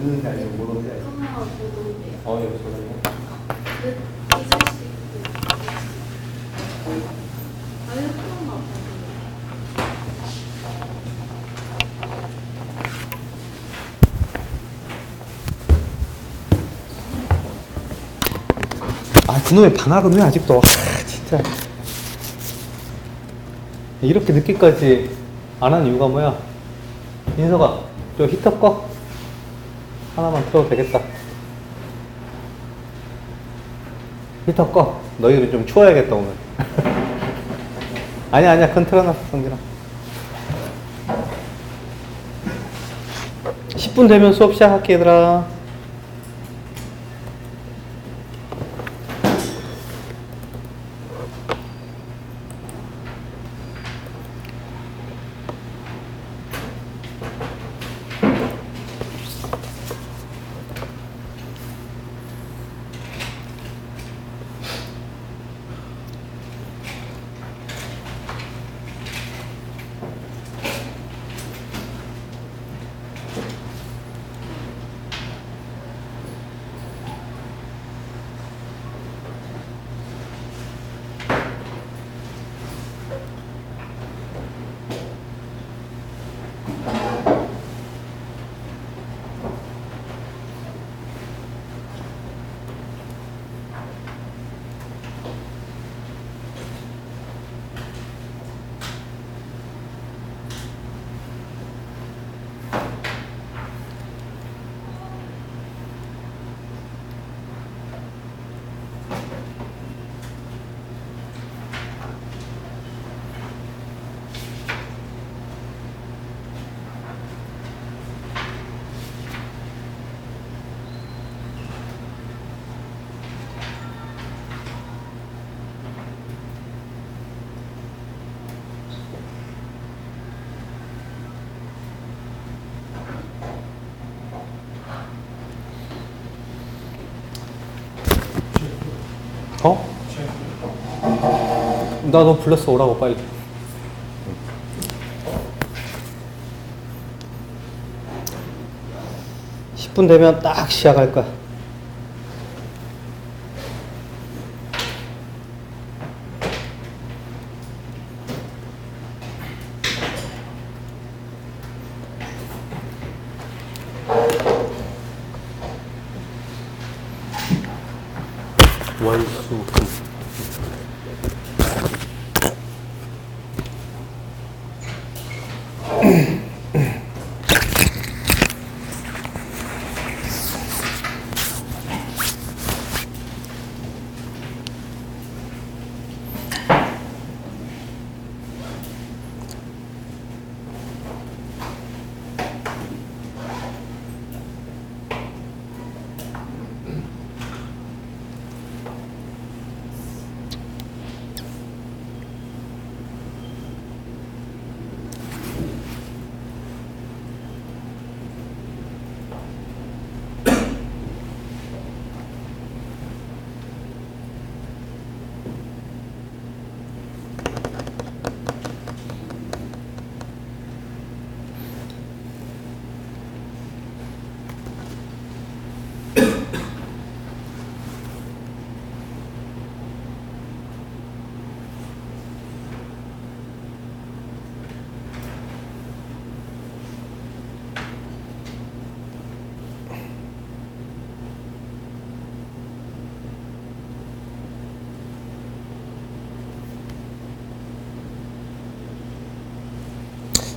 듣는지 아니면 모르는지 알죠? 하나 보던데요. 여기 보세요. 아예 처음 와서. 그놈의 방학은 왜 아직도, 진짜. 이렇게 늦게까지 안 한 이유가 뭐야? 인서가, 저 히터 꺼. 하나만 틀어도 되겠다. 히터 꺼. 너희들 좀 추워야겠다, 오늘. 아니야, 그건 틀어놨어, 성진아. 10분 되면 수업 시작할게, 얘들아. 나 너 불렀어, 오라고, 빨리. 10분 되면 딱 시작할 거야. 월수금.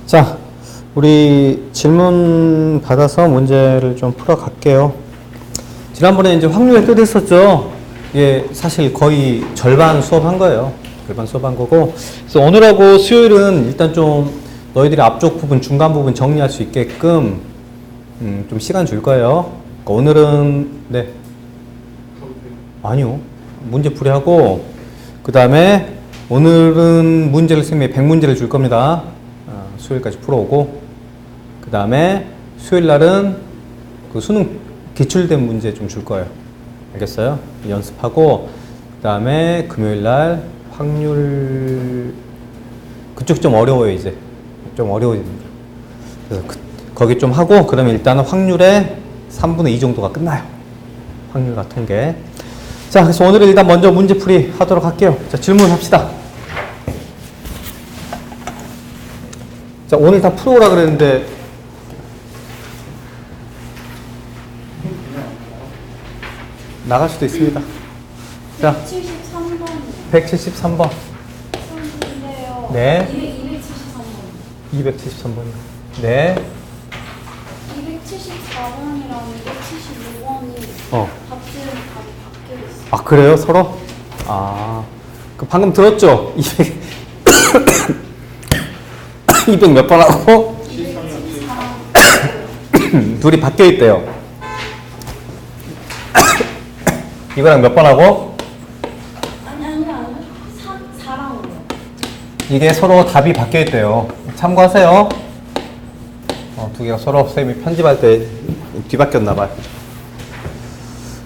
자, 우리 질문 받아서 문제를 좀 풀어 갈게요. 지난번에 이제 확률의 뜻 했었죠. 이게 사실 거의 절반 수업한 거예요. 절반 수업한 거고. 그래서 오늘하고 수요일은 일단 좀 너희들이 앞쪽 부분, 중간 부분 정리할 수 있게끔 좀 시간 줄 거예요. 그러니까 오늘은, 네. 아니요. 문제 풀이하고, 그 다음에 오늘은 문제를 쌤이 100문제를 줄 겁니다. 수요일까지 풀어오고, 그 다음에 수요일 날은 그 수능 기출된 문제 좀 줄 거예요. 알겠어요? 연습하고, 그 다음에 금요일 날 확률, 그쪽 좀 어려워요, 이제. 좀 어려워집니다. 그래서 거기 좀 하고, 그러면 일단은 확률의 3분의 2 정도가 끝나요. 확률 같은 게. 자, 그래서 오늘은 일단 먼저 문제풀이 하도록 할게요. 자, 질문합시다. 자, 오늘 다 풀어오라 그랬는데 나갈 수도 있습니다. 자, 173번이요. 173번. 선생님인데요. 네. 273번. 273번이요. 네. 274번이랑 275번이 같은 답이 바뀌어 있어요. 아, 그래요? 서로? 아, 그 방금 들었죠? 200, 200 몇 번 하고? 274. 둘이 바뀌어 있대요. 이거랑 몇 번 하고? 아니. 4랑 5요. 이게 서로 답이 바뀌어 있대요. 참고하세요. 두 개가 서로 쌤이 편집할 때 뒤바뀌었나봐요.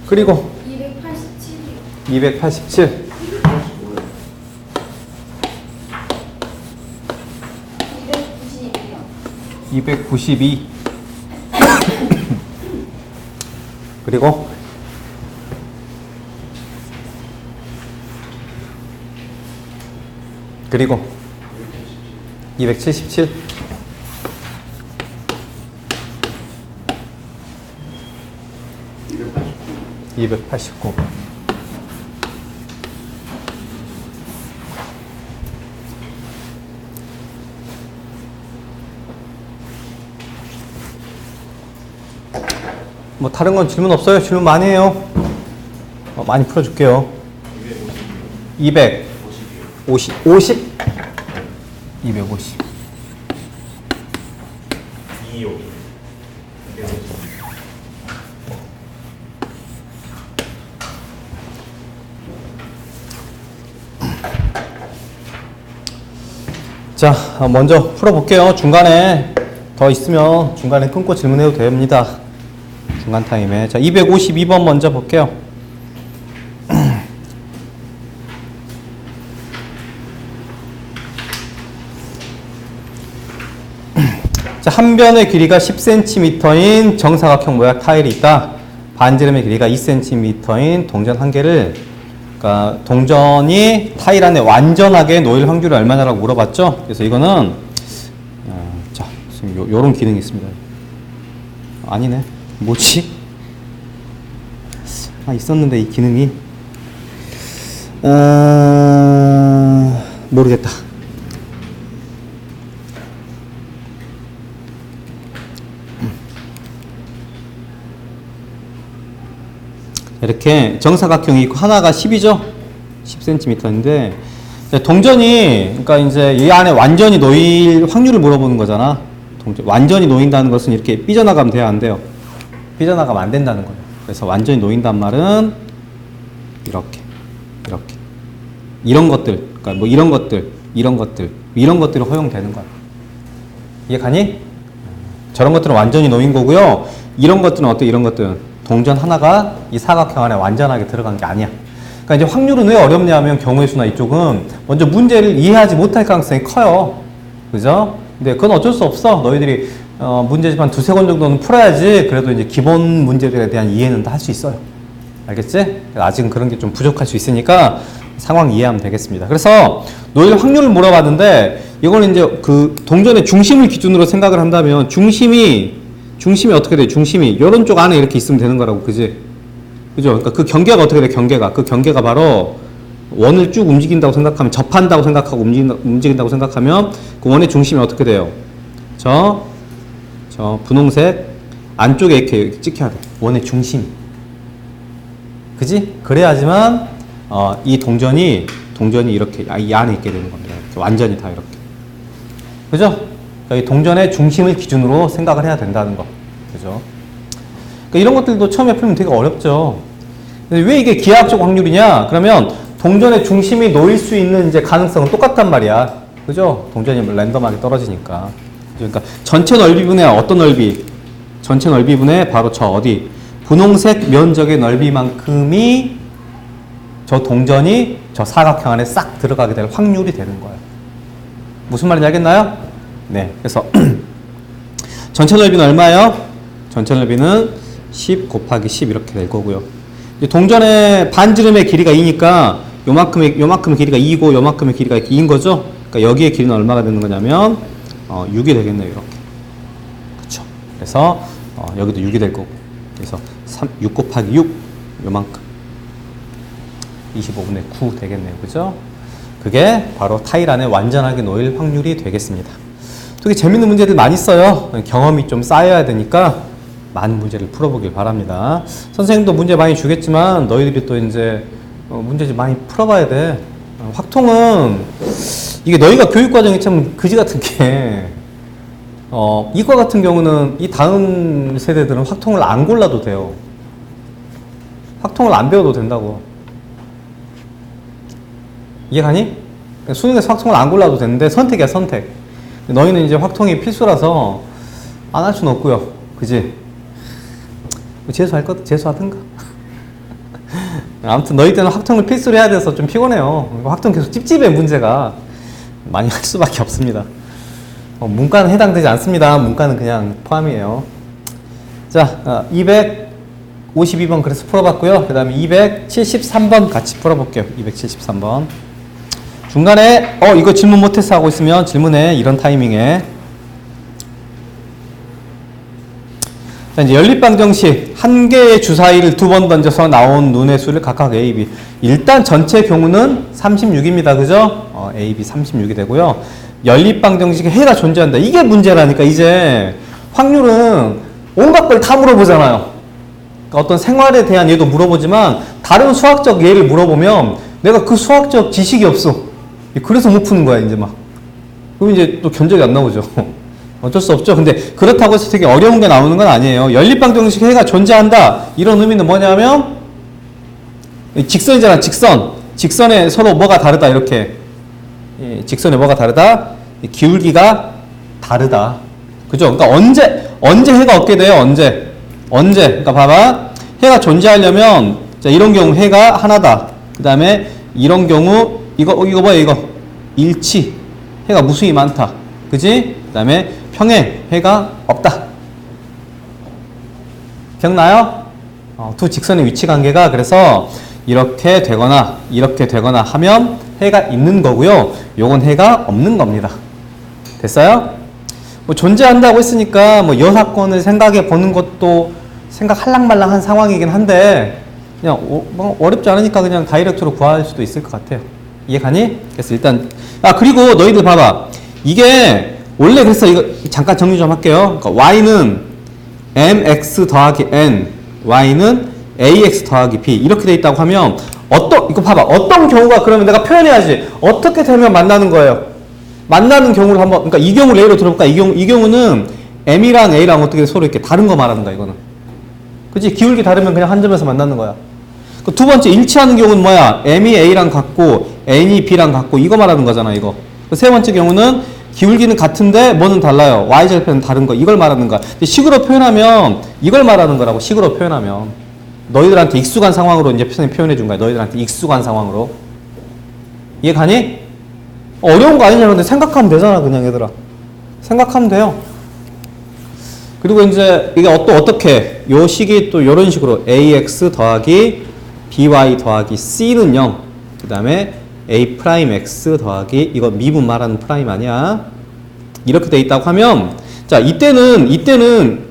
그리고 287이요. 287, 292요. 292 그리고 그리고 277 289 뭐 다른 건 질문 없어요? 질문 많이 해요. 많이 풀어줄게요. 250 250 자, 먼저 풀어볼게요. 중간에 더 있으면 중간에 끊고 질문해도 됩니다. 중간 타임에. 자, 252번 먼저 볼게요. 자, 한 변의 길이가 10cm인 정사각형 모양 타일이 있다. 반지름의 길이가 2cm인 동전 한 개를, 그러니까 동전이 타일 안에 완전하게 놓일 확률이 얼마냐라고 물어봤죠. 그래서 이거는 자, 지금 요런 기능이 있습니다. 아니네. 뭐지? 아, 있었는데 이 기능이 모르겠다. 이렇게 정사각형이 있고 하나가 10이죠? 10cm인데 동전이, 그러니까 이제 이 안에 완전히 놓일 확률을 물어보는 거잖아. 동전 완전히 놓인다는 것은 이렇게 삐져나가면 돼요, 안 돼요? 삐져나가면 안 된다는 거예요. 그래서 완전히 놓인단 말은 이렇게 이런 것들, 그러니까 뭐 이런 것들이 허용되는 거야. 이해 가니? 저런 것들은 완전히 놓인 거고요. 이런 것들은 어때? 이런 것들은 동전 하나가 이 사각형 안에 완전하게 들어간 게 아니야. 그러니까 이제 확률은 왜 어렵냐면 경우의 수나 이쪽은 먼저 문제를 이해하지 못할 가능성이 커요. 그죠? 근데 그건 어쩔 수 없어. 너희들이 문제지만 두세 권 정도는 풀어야지 그래도 이제 기본 문제들에 대한 이해는 다 할 수 있어요. 알겠지? 아직은 그런 게 좀 부족할 수 있으니까 상황 이해하면 되겠습니다. 그래서 놓일 확률을 물어봤는데 이거는 이제 그 동전의 중심을 기준으로 생각을 한다면 중심이 어떻게 돼? 중심이 이런 쪽 안에 이렇게 있으면 되는 거라고, 그지? 그죠? 그러니까 그 경계가 어떻게 돼? 그 경계가 바로 원을 쭉 움직인다고 생각하면, 접한다고 생각하고 움직인다고 생각하면 그 원의 중심이 어떻게 돼요? 저 분홍색 안쪽에 이렇게 찍혀야 돼. 원의 중심. 그지? 그래야지만 이 동전이 이렇게 이 안에 있게 되는 겁니다. 이렇게 완전히 다 이렇게. 그죠? 이 동전의 중심을 기준으로 생각을 해야 된다는 거. 그죠? 그러니까 이런 것들도 처음에 풀면 되게 어렵죠. 근데 왜 이게 기하학적 확률이냐? 그러면 동전의 중심이 놓일 수 있는 이제 가능성은 똑같단 말이야. 그죠? 동전이 랜덤하게 떨어지니까. 그러니까 전체 넓이분의 어떤 넓이? 전체 넓이분의 바로 저 어디? 분홍색 면적의 넓이만큼이 저 동전이 저 사각형 안에 싹 들어가게 될 확률이 되는 거예요. 무슨 말인지 알겠나요? 네, 그래서 전체 넓이는 얼마예요? 전체 넓이는 10 곱하기 10 이렇게 될 거고요. 이제 동전의 반지름의 길이가 2니까 요만큼의 길이가 2고 요만큼의 길이가 2인 거죠. 그러니까 여기의 길이는 얼마가 되는 거냐면 6이 되겠네요. 이렇게. 그쵸. 그래서 여기도 6이 될 거고. 그래서 6 곱하기 6 요만큼 25분의 9 되겠네요. 그죠? 그게 바로 타일 안에 완전하게 놓일 확률이 되겠습니다. 되게 재밌는 문제들 많이 써요. 경험이 좀 쌓여야 되니까 많은 문제를 풀어보길 바랍니다. 선생님도 문제 많이 주겠지만 너희들이 또 이제 문제 좀 많이 풀어봐야 돼. 확통은 이게 너희가 교육과정이 참 그지 같은 게 이과 같은 경우는 이 다음 세대들은 확통을 안 골라도 돼요. 확통을 안 배워도 된다고. 이해가니? 수능에서 확통을 안 골라도 되는데 선택이야, 선택. 너희는 이제 확통이 필수라서 안 할 수는 없고요. 그지? 재수할 것 재수하든가. 아무튼 너희 때는 확통을 필수로 해야 돼서 좀 피곤해요. 확통 계속 찝찝해. 문제가 많이 할 수밖에 없습니다. 문과는 해당되지 않습니다. 문과는 그냥 포함이에요. 자, 252번 그래서 풀어봤고요. 그 다음에 273번 같이 풀어볼게요. 273번. 중간에 이거 질문 못해서 하고 있으면 질문에 이런 타이밍에 자, 이제 연립방정식 한 개의 주사위를 두 번 던져서 나온 눈의 수를 각각 A, B. 일단 전체 경우는 36입니다. 그죠? A, B 36이 되고요. 연립방정식에 해가 존재한다. 이게 문제라니까. 이제 확률은 온갖 걸 다 물어보잖아요. 그러니까 어떤 생활에 대한 예도 물어보지만 다른 수학적 예를 물어보면 내가 그 수학적 지식이 없어. 그래서 못 푸는 거야, 이제 막. 그럼 이제 또 견적이 안 나오죠. 어쩔 수 없죠. 근데 그렇다고 해서 되게 어려운 게 나오는 건 아니에요. 연립방정식 해가 존재한다. 이런 의미는 뭐냐면 직선이잖아, 직선. 직선에 서로 뭐가 다르다, 이렇게. 직선에 뭐가 다르다? 기울기가 다르다. 그죠? 그러니까 언제 해가 없게 돼요? 언제? 그러니까 봐봐. 해가 존재하려면 자, 이런 경우 해가 하나다. 그 다음에 이런 경우 이거 뭐야 이거 일치. 해가 무수히 많다. 그지? 그 다음에 평행. 해가 없다. 기억나요? 두 직선의 위치 관계가 그래서 이렇게 되거나 이렇게 되거나 하면 해가 있는 거고요. 요건 해가 없는 겁니다. 됐어요? 뭐 존재한다고 했으니까 뭐 여사건을 생각해 보는 것도 생각할랑말랑한 상황이긴 한데 그냥 뭐 어렵지 않으니까 그냥 다이렉트로 구할 수도 있을 것 같아요. 이해가니? 그래서 일단 그리고 너희들 봐봐. 이게 원래 그래서 이거 잠깐 정리 좀 할게요. 그러니까 y는 mx 더하기 n, y는 ax 더하기 b 이렇게 돼 있다고 하면 이거 봐봐. 어떤 경우가 그러면 내가 표현해야지. 어떻게 되면 만나는 거예요? 만나는 경우를 한번, 그러니까 이 경우를 예로 들어볼까? 이 경우는 m이랑 a랑 어떻게 서로 이렇게 다른 거 말하는 거야, 이거는. 그치? 기울기 다르면 그냥 한 점에서 만나는 거야. 그 두 번째, 일치하는 경우는 뭐야? m이 a랑 같고, n이 b랑 같고, 이거 말하는 거잖아, 이거. 그 세 번째 경우는 기울기는 같은데 뭐는 달라요. y절편은 다른 거. 이걸 말하는 거야. 식으로 표현하면 이걸 말하는 거라고, 식으로 표현하면. 너희들한테 익숙한 상황으로 이제 표현해 준 거야. 너희들한테 익숙한 상황으로. 이해 가니? 어려운 거 아니냐. 근데 생각하면 되잖아, 그냥 얘들아. 생각하면 돼요. 그리고 이제 이게 또 어떻게, 요 식이 또 요런 식으로 ax 더하기 by 더하기 c는 0. 그 다음에 a 프라임 x 더하기, 이거 미분 말하는 프라임 아니야. 이렇게 돼 있다고 하면, 자, 이때는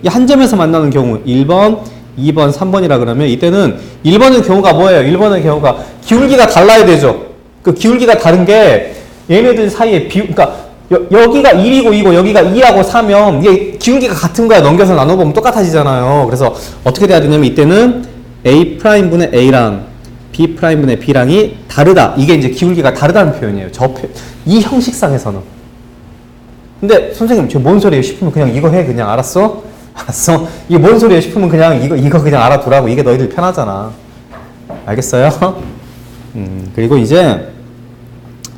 한 점에서 만나는 경우, 1번, 2번, 3번이라 그러면 이때는 1번의 경우가 뭐예요? 1번의 경우가 기울기가 달라야 되죠. 그 기울기가 다른 게 얘네들 사이에 그러니까 여기가 1이고 2고 여기가 2하고 4면 이게 기울기가 같은 거야. 넘겨서 나눠보면 똑같아지잖아요. 그래서 어떻게 돼야 되냐면 이때는 A'분의 A랑 B'분의 B랑이 다르다. 이게 이제 기울기가 다르다는 표현이에요. 이 형식상에서는. 근데 선생님 저 뭔 소리예요 싶으면 그냥 이거 해. 그냥 알았어? 이게 뭔 소리예요 싶으면 그냥 이거 그냥 알아두라고. 이게 너희들 편하잖아. 알겠어요? 그리고 이제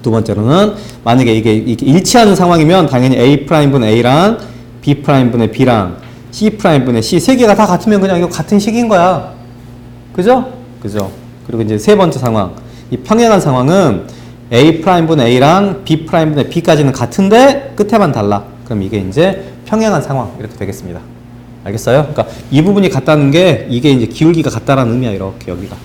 두 번째로는 만약에 이게 일치하는 상황이면 당연히 A'분의 A랑 B'분의 B랑 C'분의 C 세 개가 다 같으면 그냥 이거 같은 식인 거야. 그죠? 그리고 이제 세 번째 상황. 이 평행한 상황은 A'분의 A랑 B'분의 B까지는 같은데 끝에만 달라. 그럼 이게 이제 평행한 상황 이렇게 되겠습니다. 알겠어요? 그러니까 이 부분이 같다는 게 이게 이제 기울기가 같다라는 의미야. 이렇게 여기가.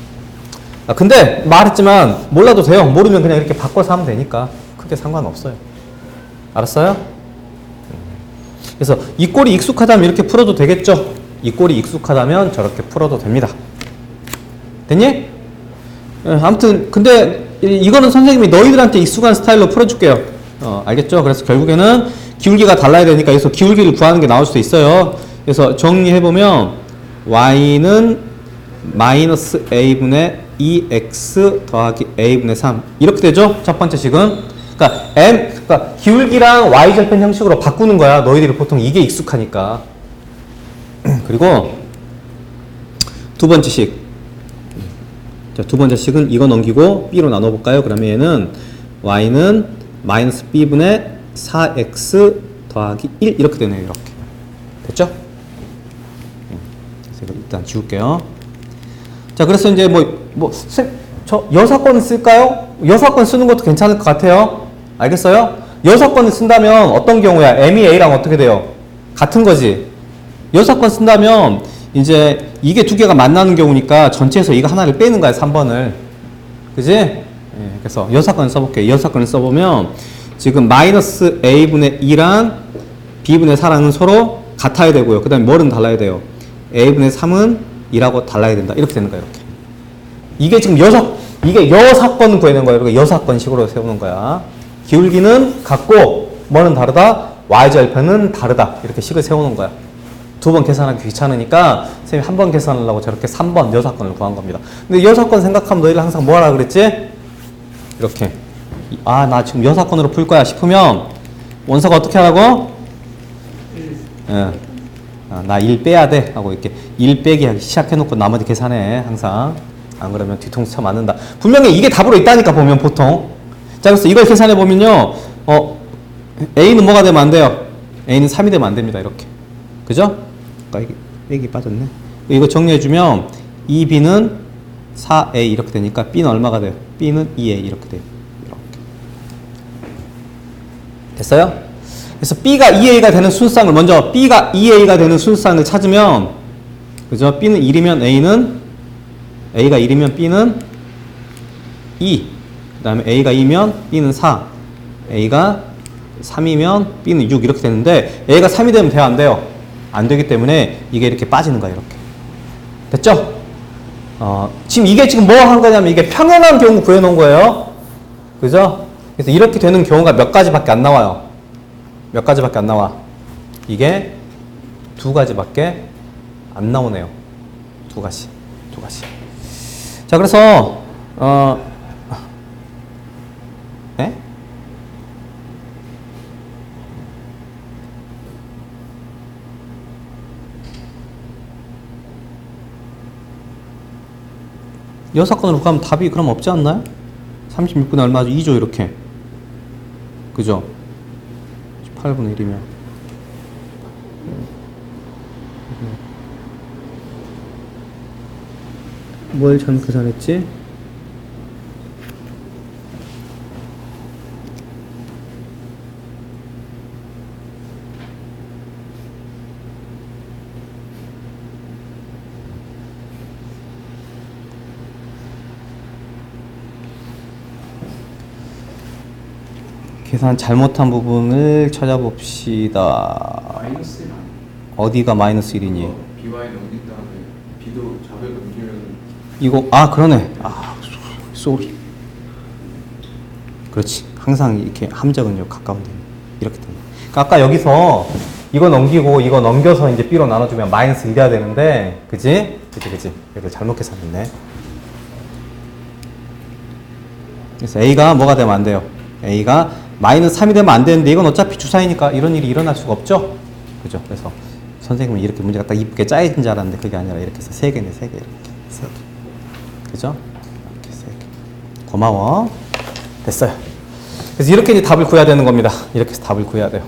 아, 근데 말했지만 몰라도 돼요. 모르면 그냥 이렇게 바꿔서 하면 되니까 크게 상관없어요. 알았어요? 그래서 이 꼴이 익숙하다면 이렇게 풀어도 되겠죠? 이 꼴이 익숙하다면 저렇게 풀어도 됩니다. 됐니? 아무튼 근데 이거는 선생님이 너희들한테 익숙한 스타일로 풀어줄게요. 알겠죠? 그래서 결국에는 기울기가 달라야 되니까 여기서 기울기를 구하는 게 나올 수도 있어요. 그래서 정리해보면 y는 마이너스 a분의 2x 더하기 a분의 3 이렇게 되죠? 첫 번째 식은. 그러니까 기울기랑 y절편 형식으로 바꾸는 거야. 너희들이 보통 이게 익숙하니까. 그리고 두 번째 식. 자, 두 번째 식은 이거 넘기고 b로 나눠볼까요? 그러면 얘는 y는 마이너스 b분의 4x 더하기 1 이렇게 되네요. 이렇게. 됐죠? 그래서 이거 일단 지울게요. 자, 그래서 이제 저 여사건 쓸까요? 여사건 쓰는 것도 괜찮을 것 같아요. 알겠어요? 여사건을 쓴다면 어떤 경우야? m이 a랑 어떻게 돼요? 같은 거지. 여사건 쓴다면 이제 이게 두 개가 만나는 경우니까 전체에서 이거 하나를 빼는 거야. 3번을. 그지? 예, 그래서 여사건을 써볼게요. 여사건을 써보면 지금 마이너스 a분의 2랑 b분의 4랑은 서로 같아야 되고요. 그 다음에 뭐는 달라야 돼요? a분의 3은 2라고 달라야 된다. 이렇게 되는 거야. 이렇게. 이게 지금 이게 여사건 구해낸 거예요. 그러니까 여사건식으로 세우는 거야. 기울기는 같고 뭐는 다르다? y절편은 다르다. 이렇게 식을 세우는 거야. 두 번 계산하기 귀찮으니까 선생님이 한 번 계산하려고 저렇게 3번 여사건을 구한 겁니다. 근데 여사건 생각하면 너희들 항상 뭐 하라 그랬지? 이렇게. 아, 나 지금 여사건으로 풀 거야 싶으면 원서가 어떻게 하라고? 나 1 빼야 돼 하고 이렇게 1 빼기 하기 시작해놓고 나머지 계산해. 항상. 안 그러면 뒤통수 쳐 맞는다. 분명히 이게 답으로 있다니까 보면 보통. 자, 그래서 이걸 계산해 보면요. A는 뭐가 되면 안 돼요? A는 3이 되면 안 됩니다. 이렇게. 그죠? 아까 이게 빼기 빠졌네. 이거 정리해 주면 2B는 4A 이렇게 되니까 B는 얼마가 돼요? B는 2A 이렇게 돼요. 이렇게. 됐어요? 그래서 B가 2A가 되는 순수쌍을 먼저 B가 2A가 되는 순수쌍을 찾으면 그죠? B는 1이면 A가 1이면 B는 2. 그 다음에 A가 2면 B는 4. A가 3이면 B는 6 이렇게 되는데 A가 3이 되면 돼요? 안 돼요? 안 되기 때문에 이게 이렇게 빠지는 거야. 이렇게. 됐죠? 지금 이게 지금 뭐 한 거냐면 이게 평행한 경우 구해놓은 거예요. 그죠? 그래서 이렇게 되는 경우가 몇 가지밖에 안 나와요. 몇 가지밖에 안 나와. 이게 두 가지밖에 안 나오네요. 두 가지. 자, 그래서 네? 여사건으로 가면 답이 그럼 없지 않나요? 36분의 얼마죠? 2조 이렇게. 그죠? 18분의 1이면. 뭘 잘못 계산했지? 계산 잘못한 부분을 찾아봅시다. 마이너스 1 어디가 마이너스 1이니? BY 넘긴 다음에 B도 좌벽을 넘기면 이거 그러네. 쏘리. 그렇지. 항상 이렇게 함정은요 가까운 데 이렇게 됩니다. 그러니까 아까 여기서 이거 넘기고 이거 넘겨서 이제 B로 나눠주면 마이너스 1이어야 되는데, 그지? 여기 잘못 계산했네. 그래서 A가 뭐가 되면 안 돼요? A가 마이너스 3이 되면 안 되는데 이건 어차피 주사이니까 이런 일이 일어날 수가 없죠? 그죠? 그래서 선생님은 이렇게 문제가 딱 이쁘게 짜여진 줄 알았는데 그게 아니라 이렇게 해서 3개네, 3개 이렇게. 3개. 그죠? 이렇게 3개. 고마워. 됐어요. 그래서 이렇게 이제 답을 구해야 되는 겁니다. 이렇게 해서 답을 구해야 돼요.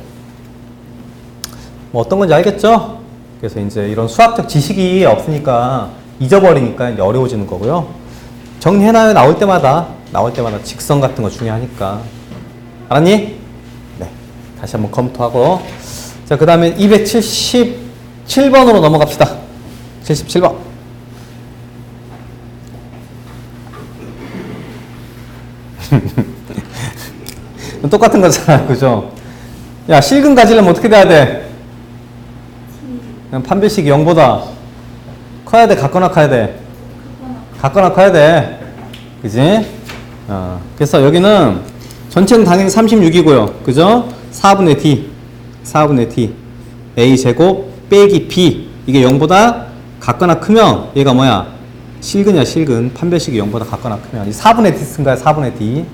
뭐 어떤 건지 알겠죠? 그래서 이제 이런 수학적 지식이 없으니까 잊어버리니까 이제 어려워지는 거고요. 정리해놔요. 나올 때마다 직선 같은 거 중요하니까. 알았니? 네. 다시 한번 검토하고. 자, 그 다음에 270 7번으로 넘어갑시다. 77번. 똑같은 거잖아, 그죠? 야, 실근 가지려면 어떻게 돼야 돼? 그냥 판별식이 0보다 커야 돼, 같거나 커야 돼? 같거나 커야 돼. 그지? 그래서 여기는 전체는 당연히 36이고요. 그죠? 4분의 d. 4분의 d. a제곱 빼기 b. 이게 0보다 같거나 크면 얘가 뭐야? 실근이야, 실근. 판별식이 0보다 같거나 크면. 4분의 d 쓴 거야, 4분의 d.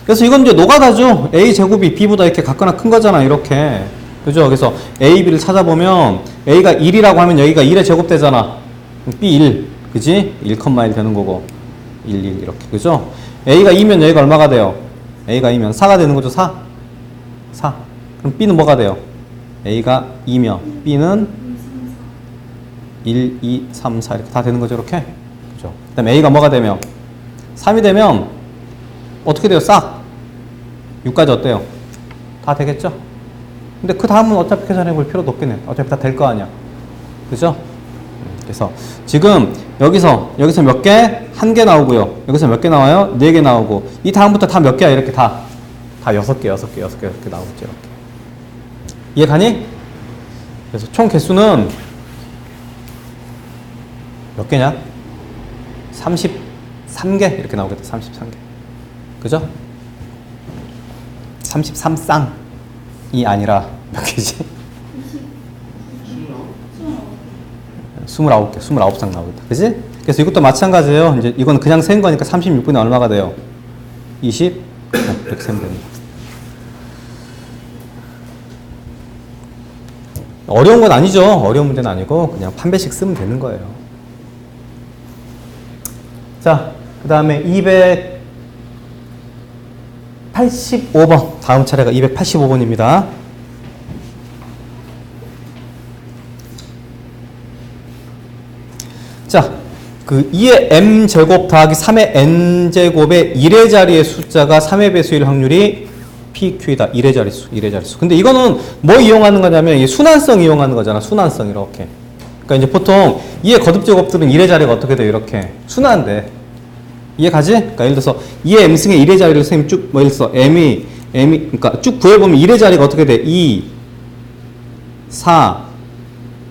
그래서 이건 이제 노가다죠. a제곱이 b보다 이렇게 같거나 큰 거잖아, 이렇게. 그죠? 그래서 a, b를 찾아보면 a가 1이라고 하면 여기가 1의 제곱 되잖아. b 1. 그지? 1,1 되는 거고. 1, 1 이렇게. 그죠? a가 2면 여기가 얼마가 돼요? a가 2면 4가 되는 거죠, 4? 4. 그럼 b는 뭐가 돼요? a가 2면 b는 1, 2, 3, 4 이렇게 다 되는 거죠, 이렇게. 그죠? 그 다음에 a가 뭐가 되면 3이 되면 어떻게 돼요? 싹 6까지 어때요? 다 되겠죠? 근데 그 다음은 어차피 계산해 볼 필요도 없겠네. 어차피 다 될 거 아니야. 그죠? 그래서 지금 여기서 몇 개? 1개 나오고요. 여기서 몇 개 나와요? 4개 나오고. 이 다음부터 다 몇 개야? 이렇게 다 6개 이렇게 나오겠죠. 이렇게. 이해 가니? 그래서 총 개수는 몇 개냐? 33개 이렇게 나오겠다. 33개. 그죠? 33쌍이 아니라 몇 개지? 29개, 29쌍 나오겠다. 그지? 그래서 이것도 마찬가지예요. 이제 이건 그냥 센 거니까 36분의 얼마가 돼요? 20? 이렇게 세면 됩니다. 어려운 건 아니죠. 어려운 문제는 아니고 그냥 판별식 쓰면 되는 거예요. 자, 그 다음에 285번. 다음 차례가 285번입니다. 자, 그 2의 m제곱 더하기 3의 n제곱의 1의 자리의 숫자가 3의 배수일 확률이 PQ이다. 1의 자릿수, 1의 자릿수. 근데 이거는 뭐 이용하는 거냐면 이 순환성 이용하는 거잖아. 순환성 이렇게. 그러니까 이제 보통 2의 거듭제곱들은 1의 자리가 어떻게 돼요? 이렇게. 순환돼. 이해 가지? 그러니까 예를 들어서 2의 m승의 1의 자리를 선생님 쭉, 뭐 예를 들어서 m이, 그러니까 쭉 구해보면 1의 자리가 어떻게 돼? 2, 4,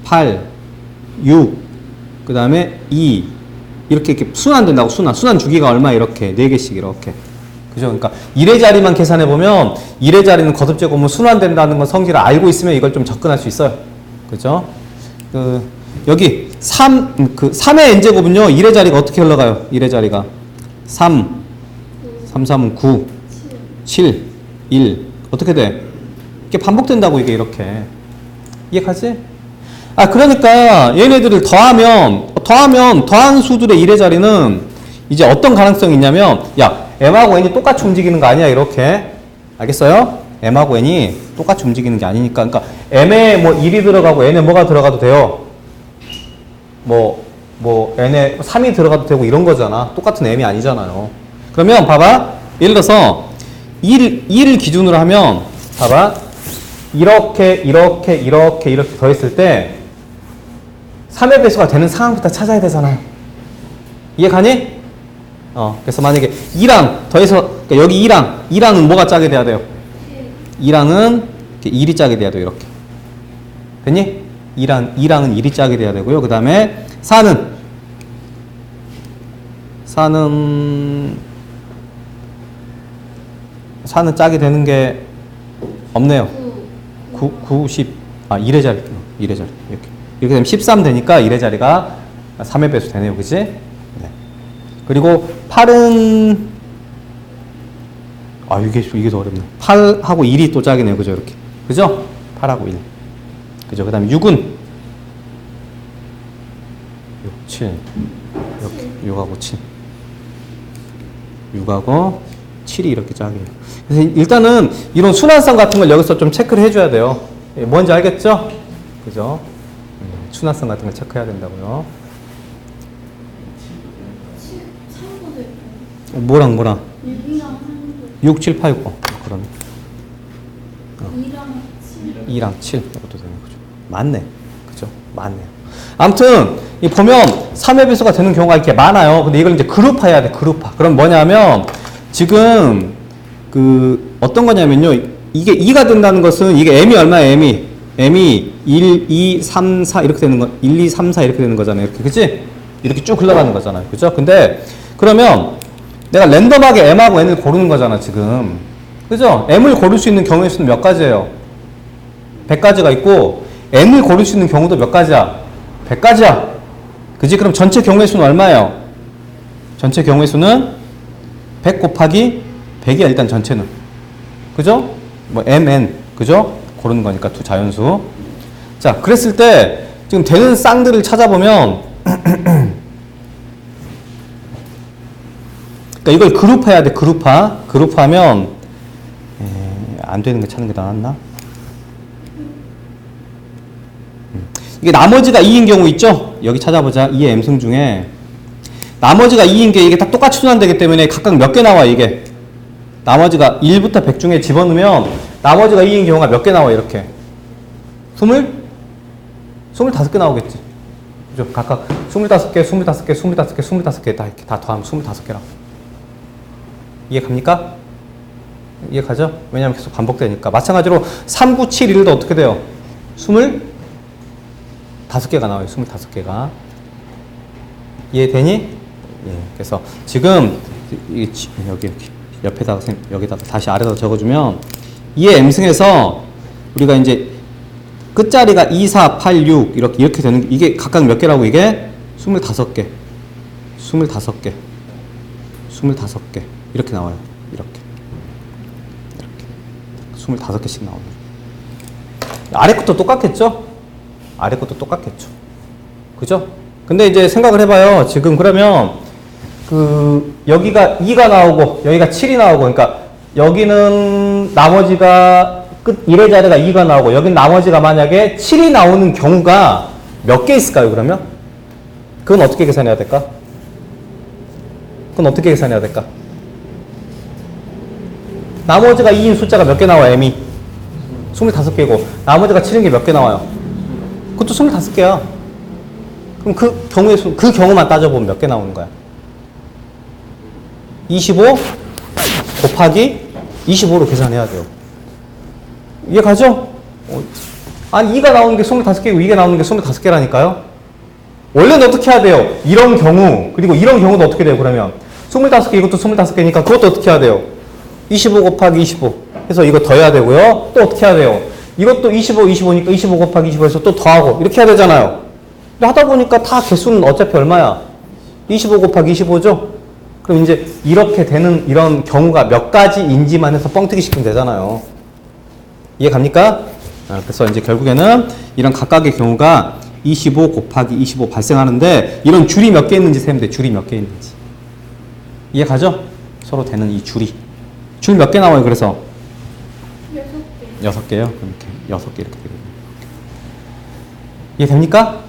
8, 6, 그 다음에 2. 이렇게 순환된다고, 순환 주기가 얼마? 이렇게. 4개씩 이렇게. 그죠? 그러니까 1의 자리만 계산해보면 1의 자리는 거듭제곱은 순환된다는 건 성질을 알고 있으면 이걸 좀 접근할 수 있어요. 그죠? 여기 3의 n제곱은요, 1의 자리가 어떻게 흘러가요? 1의 자리가. 3, 3은 9, 7, 1. 어떻게 돼? 이게 반복된다고, 이게 이렇게. 이해가지? 그러니까 얘네들을 더하면 더한 수들의 1의 자리는 이제 어떤 가능성이 있냐면, 야, m하고 n이 똑같이 움직이는 거 아니야, 이렇게. 알겠어요? m하고 n이 똑같이 움직이는 게 아니니까. 그러니까 m에 뭐 1이 들어가고 n에 뭐가 들어가도 돼요. n에 3이 들어가도 되고 이런 거잖아. 똑같은 m이 아니잖아요. 그러면 봐봐. 예를 들어서 1을 기준으로 하면 봐봐. 이렇게 더했을 때 3의 배수가 되는 상황부터 찾아야 되잖아요. 이해 가니? 그래서 만약에 2랑 더해서, 그러니까 여기 2랑은 뭐가 짜게 돼야 돼요? 2랑은 1이 짜게 돼야 돼요. 이렇게. 됐니? 2랑은 1이 짜게 돼야 되고요. 그 다음에 4는 짜게 되는 게 없네요. 9, 10. 1의 자리. 1의 자리. 이렇게 되면 13 되니까 1의 자리가 3의 배수 되네요. 그지? 네. 그리고 8은, 이게 더 어렵네. 8하고 1이 또 짝이네요. 그죠? 이렇게. 그죠? 8하고 1. 그죠? 그 다음에 6은 6, 7. 이렇게. 6하고 7. 6하고 7이 이렇게 짝이에요. 그래서 일단은 이런 순환성 같은 걸 여기서 좀 체크를 해줘야 돼요. 뭔지 알겠죠? 그죠? 순환성 같은 걸 체크해야 된다고요. 뭐랑? 6이랑 6, 7, 8, 9. 그럼. 2랑 7. 2랑 7. 이것도 되는 거죠. 맞네. 그죠? 많네요. 아무튼 이 보면 3의 배수가 되는 경우가 이렇게 많아요. 근데 이걸 이제 그룹화해야 돼. 그룹화. 그럼 뭐냐면 지금 그 어떤 거냐면요. 이게 2가 된다는 것은 이게 m이 얼마야? m이 1, 2, 3, 4 이렇게 되는 거 1, 2, 3, 4 이렇게 되는 거잖아요. 이렇게 그치? 이렇게 쭉 흘러가는 거잖아요. 그죠? 근데 그러면 내가 랜덤하게 m하고 n을 고르는 거잖아 지금. 그죠? m을 고를 수 있는 경우의 수는 몇 가지예요? 100가지가 있고 n을 고를 수 있는 경우도 몇 가지야? 100가지야. 그지? 그럼 전체 경우의 수는 얼마예요? 전체 경우의 수는 100 곱하기 100이야 일단 전체는. 그죠? 뭐 mn 그죠? 고르는 거니까 두 자연수. 자 그랬을 때 지금 되는 쌍들을 찾아보면 그러니까 이걸 그룹화해야 돼. 그룹화하면 안 되는 거 찾는 게 나았나? 이게 나머지가 2인 경우 있죠? 여기 찾아보자. 2의 m승 중에 나머지가 2인 게 이게 다 똑같이 순환되기 때문에 각각 몇 개 나와 이게. 나머지가 1부터 100 중에 집어넣으면 나머지가 2인 경우가 몇 개 나와 이렇게. 25개 나오겠지. 그죠? 각각 25개, 25개, 25개, 25개 다 이렇게 다 더하면 25개라고. 이해 갑니까? 이해 가죠? 왜냐면 계속 반복되니까. 마찬가지로 3, 9, 7, 1도 어떻게 돼요? 25개가 나와요. 25개가. 이해되니? 예. 그래서 지금 여기 옆에다가 여기다가 다시 아래다 적어주면 2의 m승에서 우리가 이제 끝자리가 2, 4, 8, 6 이렇게 되는 이게 각각 몇 개라고 이게? 25개. 25개. 25개. 이렇게 나와요. 이렇게. 25개씩 나오네요. 아래 것도 똑같겠죠? 아래 것도 똑같겠죠. 그죠? 근데 이제 생각을 해봐요. 지금 그러면 여기가 2가 나오고 여기가 7이 나오고 그러니까 여기는 나머지가 끝 1의 자리가 2가 나오고 여긴 나머지가 만약에 7이 나오는 경우가 몇 개 있을까요? 그러면? 그건 어떻게 계산해야 될까? 그건 어떻게 계산해야 될까? 나머지가 2인 숫자가 몇 개 나와, m이? 25개고, 나머지가 7인 게 몇 개 나와요? 그것도 25개야. 그럼 그 경우의 수, 그 경우만 따져보면 몇 개 나오는 거야? 25 곱하기 25로 계산해야 돼요. 이해 가죠? 아니, 2가 나오는 게 25개고, 2가 나오는 게 25개라니까요? 원래는 어떻게 해야 돼요? 이런 경우, 그리고 이런 경우도 어떻게 돼요, 그러면? 25개, 이것도 25개니까 그것도 어떻게 해야 돼요? 25 곱하기 25 해서 이거 더해야 되고요. 또 어떻게 해야 돼요? 이것도 25니까 25 곱하기 25 해서 또 더하고 이렇게 해야 되잖아요. 근데 하다 보니까 다 개수는 어차피 얼마야? 25 곱하기 25죠? 그럼 이제 이렇게 되는 이런 경우가 몇 가지인지만 해서 뻥튀기 시키면 되잖아요. 이해 갑니까? 그래서 이제 결국에는 이런 각각의 경우가 25 곱하기 25 발생하는데 이런 줄이 몇 개 있는지 세면 돼. 줄이 몇 개 있는지. 이해 가죠? 서로 되는 이 줄이. 줄 몇 개 나와요, 그래서? 6개. 6개요? 그럼 이렇게 6개 이렇게 되거든요. 이해됩니까?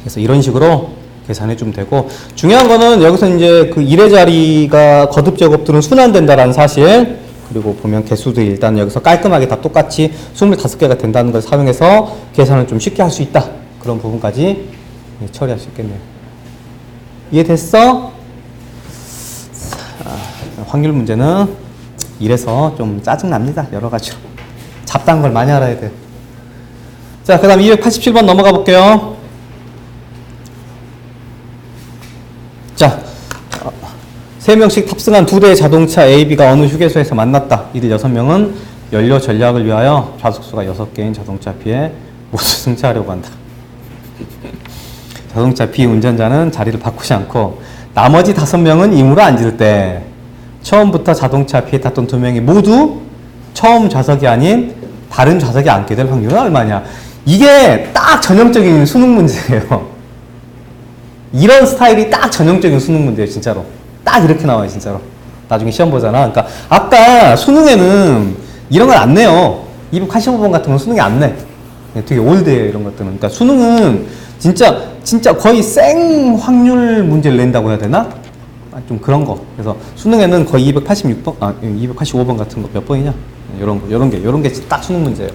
그래서 이런 식으로 계산해 주면 되고, 중요한 거는 여기서 이제 그 1의 자리가 거듭 제곱들은 순환된다라는 사실, 그리고 보면 개수도 일단 여기서 깔끔하게 다 똑같이 25개가 된다는 걸 사용해서 계산을 좀 쉽게 할 수 있다. 그런 부분까지 처리할 수 있겠네요. 이해됐어? 확률 문제는 이래서 좀 짜증납니다. 여러 가지로. 잡다한 걸 많이 알아야 돼요. 자, 그 다음 287번 넘어가 볼게요. 자, 3명씩 탑승한 2대의 자동차 A, B가 어느 휴게소에서 만났다. 이들 6명은 연료 전략을 위하여 좌석수가 6개인 자동차 B에 모두 승차하려고 한다. 자동차 B 운전자는 자리를 바꾸지 않고 나머지 5명은 임으로 앉을 때 처음부터 자동차 B에 탔던 2명이 모두 처음 좌석이 아닌 다른 좌석에 앉게 될 확률은 얼마냐. 이게 딱 전형적인 수능 문제예요. 이런 스타일이 딱 전형적인 수능 문제예요. 진짜로. 딱 이렇게 나와요. 진짜로. 나중에 시험 보잖아. 그러니까 아까 수능에는 이런 걸 안 내요. 285번 같은 건 수능에 안 내. 되게 올드해요. 이런 것들은. 그러니까 수능은 진짜 거의 생 확률 문제를 낸다고 해야 되나? 좀 그런 거. 그래서 수능에는 거의 285번 같은 거 몇 번이냐? 요런 게 딱 수능 문제예요.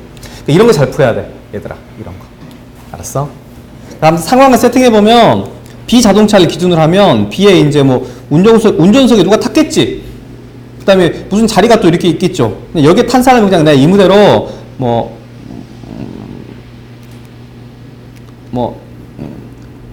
그러니까 이런 거 잘 풀어야 돼, 얘들아. 이런 거. 알았어? 다음 상황을 세팅해 보면 B 자동차를 기준으로 하면 B에 이제 뭐 운전석에 누가 탔겠지. 그다음에 무슨 자리가 또 이렇게 있겠죠. 근데 여기에 탄 사람이 그냥 내가 이 무대로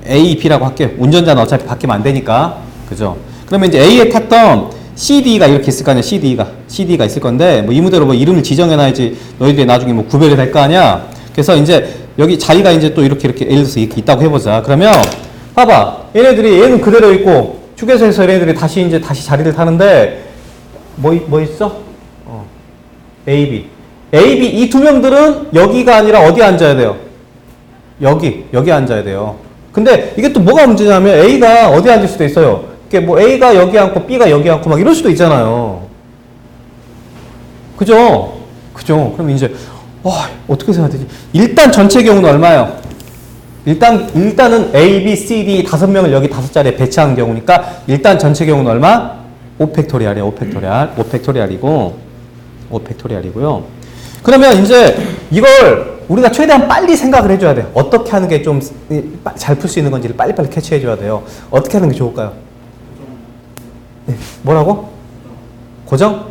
A, B라고 할게요. 운전자는 어차피 바뀌면 안 되니까. 그죠? 그러면 이제 A에 탔던 CD가 이렇게 있을 거 아니야, CD가 있을 건데, 뭐 이무대로 뭐 이름을 지정해놔야지 너희들이 나중에 뭐 구별이 될 거 아니야? 그래서 이제 여기 자리가 이제 또 이렇게 예를 들어서 이렇게 있다고 해보자. 그러면, 봐봐. 얘는 그대로 있고, 휴게소에서 얘네들이 다시 자리를 타는데, 뭐 있어? A, B. 이 두 명들은 여기가 아니라 어디에 앉아야 돼요? 여기 앉아야 돼요. 근데 이게 또 뭐가 문제냐면 A가 어디 앉을 수도 있어요. 이게 뭐 A가 여기 앉고 B가 여기 앉고 막 이럴 수도 있잖아요. 그죠? 그럼 이제 어떻게 생각해야 되지? 일단 전체 경우는 얼마예요? 일단은 A, B, C, D 5명을 여기 5자리에 배치한 경우니까 일단 전체 경우는 얼마? 5팩토리알이에요. 5팩토리알이고요. 그러면 이제 이걸 우리가 최대한 빨리 생각을 해줘야 돼요. 어떻게 하는 게 좀 잘 풀 수 있는 건지를 빨리빨리 캐치해줘야 돼요. 어떻게 하는 게 좋을까요? 네, 뭐라고? 고정?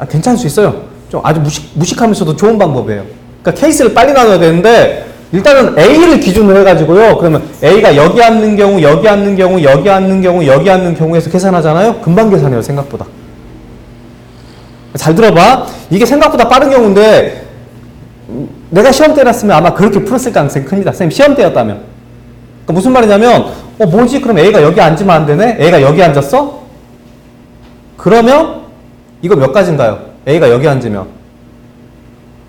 괜찮을 수 있어요. 좀 아주 무식하면서도 좋은 방법이에요. 그러니까 케이스를 빨리 나눠야 되는데 일단은 A를 기준으로 해가지고요. 그러면 A가 여기 앉는 경우, 여기 앉는 경우, 여기 앉는 경우, 여기 앉는 경우에서 계산하잖아요. 금방 계산해요, 생각보다. 잘 들어봐. 이게 생각보다 빠른 경우인데 내가 시험 때였으면 아마 그렇게 풀었을 가능성이 큽니다. 선생님 시험 때였다면. 그러니까 무슨 말이냐면 뭐지? 그럼 A가 여기 앉으면 안 되네? A가 여기 앉았어? 그러면 이거 몇 가지인가요? A가 여기 앉으면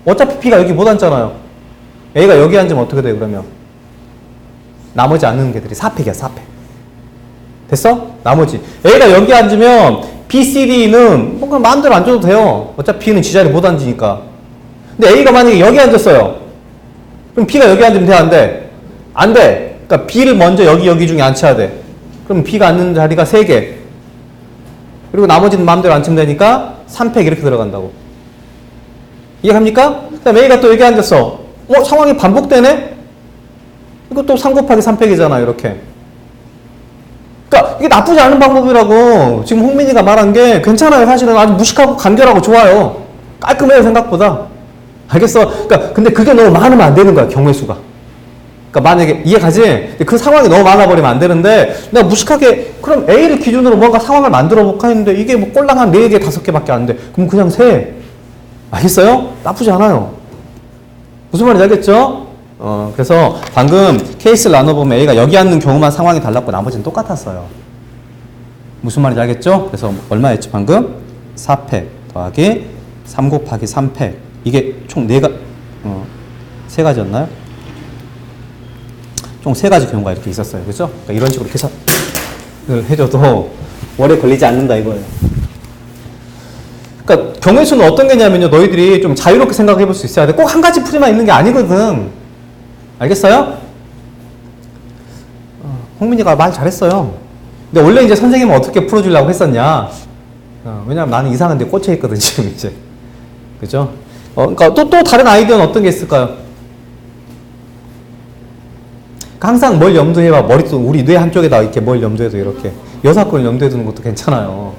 어차피 B가 여기 못 앉잖아요. A가 여기 앉으면 어떻게 돼 그러면? 나머지 앉는 개들이 4팩이야 4팩. 됐어? 나머지 A가 여기 앉으면 B, C, D는 뭔가 마음대로 앉아도 돼요. 어차피 B는 지자리 못 앉으니까. 근데 A가 만약에 여기 앉았어요. 그럼 B가 여기 앉으면 돼? 안 돼? 안 돼. 그러니까 B를 먼저 여기 중에 앉혀야 돼. 그럼 B가 앉는 자리가 3개. 그리고 나머지는 마음대로 앉히면 되니까 3팩 이렇게 들어간다고. 이해갑니까? 그 다음에 A가 또 여기 앉았어. 상황이 반복되네? 이것도 3 곱하기 3팩이잖아, 이렇게. 그러니까 이게 나쁘지 않은 방법이라고 지금 홍민이가 말한 게 괜찮아요. 사실은 아주 무식하고 간결하고 좋아요. 깔끔해요, 생각보다. 알겠어? 그러니까 근데 그게 너무 많으면 안 되는 거야, 경우의 수가. 그러니까 만약에 이해가지? 그 상황이 너무 많아버리면 안 되는데 내가 무식하게 그럼 A를 기준으로 뭔가 상황을 만들어 볼까 했는데 이게 뭐 꼴랑 한 4개, 5개밖에 안 돼. 그럼 그냥 세. 알겠어요? 나쁘지 않아요. 무슨 말인지 알겠죠? 그래서 방금 케이스를 나눠보면 A가 여기 앉는 경우만 상황이 달랐고 나머지는 똑같았어요. 무슨 말인지 알겠죠? 그래서 얼마였지 방금? 4팩 더하기 3 곱하기 3팩. 이게 총 3가지였나요? 총 3가지 경우가 이렇게 있었어요. 그죠? 그러니까 이런 식으로 계산을 해줘도 오래 걸리지 않는다 이거예요. 그러니까 경우의 수는 어떤 게냐면요. 너희들이 좀 자유롭게 생각해 볼 수 있어야 돼. 꼭 한 가지 풀이만 있는 게 아니거든. 알겠어요? 홍민이가 말 잘했어요. 근데 원래 이제 선생님은 어떻게 풀어주려고 했었냐. 왜냐면 나는 이상한 데 꽂혀 있거든, 지금 이제. 그죠? 그러니까 또 다른 아이디어는 어떤 게 있을까요? 항상 뭘 염두해 봐. 머릿속, 우리 뇌 한쪽에다 이렇게 뭘 염두해도 이렇게. 여사건을 염두해 두는 것도 괜찮아요.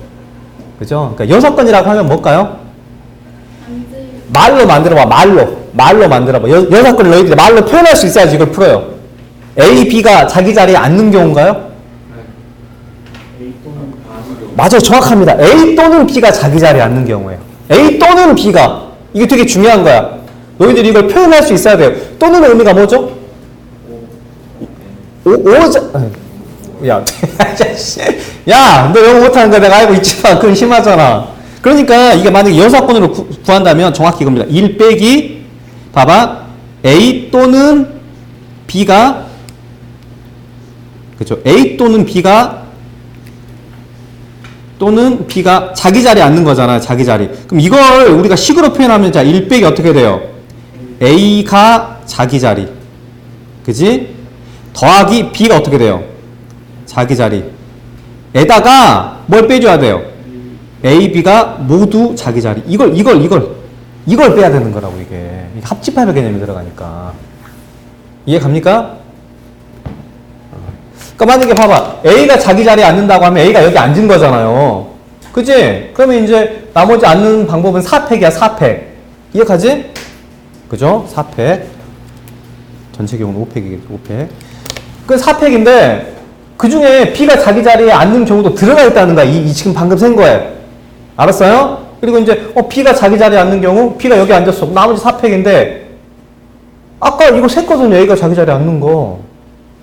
그죠? 그러니까 여사건이라고 하면 뭘까요? 말로 만들어봐, 말로 만들어봐. 여사건을 너희들이 말로 표현할 수 있어야지 이걸 풀어요. A, B가 자기 자리에 앉는 경우인가요? 맞아요, 정확합니다. A 또는 B가 자기 자리에 앉는 경우예요. A 또는 B가. 이게 되게 중요한 거야. 너희들이 이걸 표현할 수 있어야 돼요. 또는 의미가 뭐죠? 야, 너 영어 못하는 거 내가 알고 있지만 그건 심하잖아. 그러니까 이게 만약에 여사건으로 구한다면 정확히 이겁니다. 1 빼기 봐봐. A 또는 B가 그렇죠. A 또는 B가 자기 자리에 앉는 거잖아요. 자기 자리. 그럼 이걸 우리가 식으로 표현하면 자, 1 빼기 어떻게 돼요? A가 자기 자리. 그지? 더하기 B가 어떻게 돼요? 자기 자리. 에다가 뭘 빼줘야 돼요? A, B가 모두 자기 자리. 이걸 빼야 되는 거라고, 이게. 이게 합집합의 개념이 들어가니까. 이해 갑니까? 그러니까 만약에 봐봐. A가 자기 자리에 앉는다고 하면 A가 여기 앉은 거잖아요. 그치? 그러면 이제 나머지 앉는 방법은 4팩이야, 4팩. 이해가지? 그죠? 4팩. 전체 경우는 5팩이겠죠, 5팩. 그 4팩인데, 그 중에 B가 자기 자리에 앉는 경우도 들어가 있다는 거야. 이 지금 방금 센 거에. 알았어요? 그리고 이제, B가 자기 자리에 앉는 경우, B가 여기 앉았어. 나머지 4팩인데, 아까 이거 셌거든요. A가 자기 자리에 앉는 거.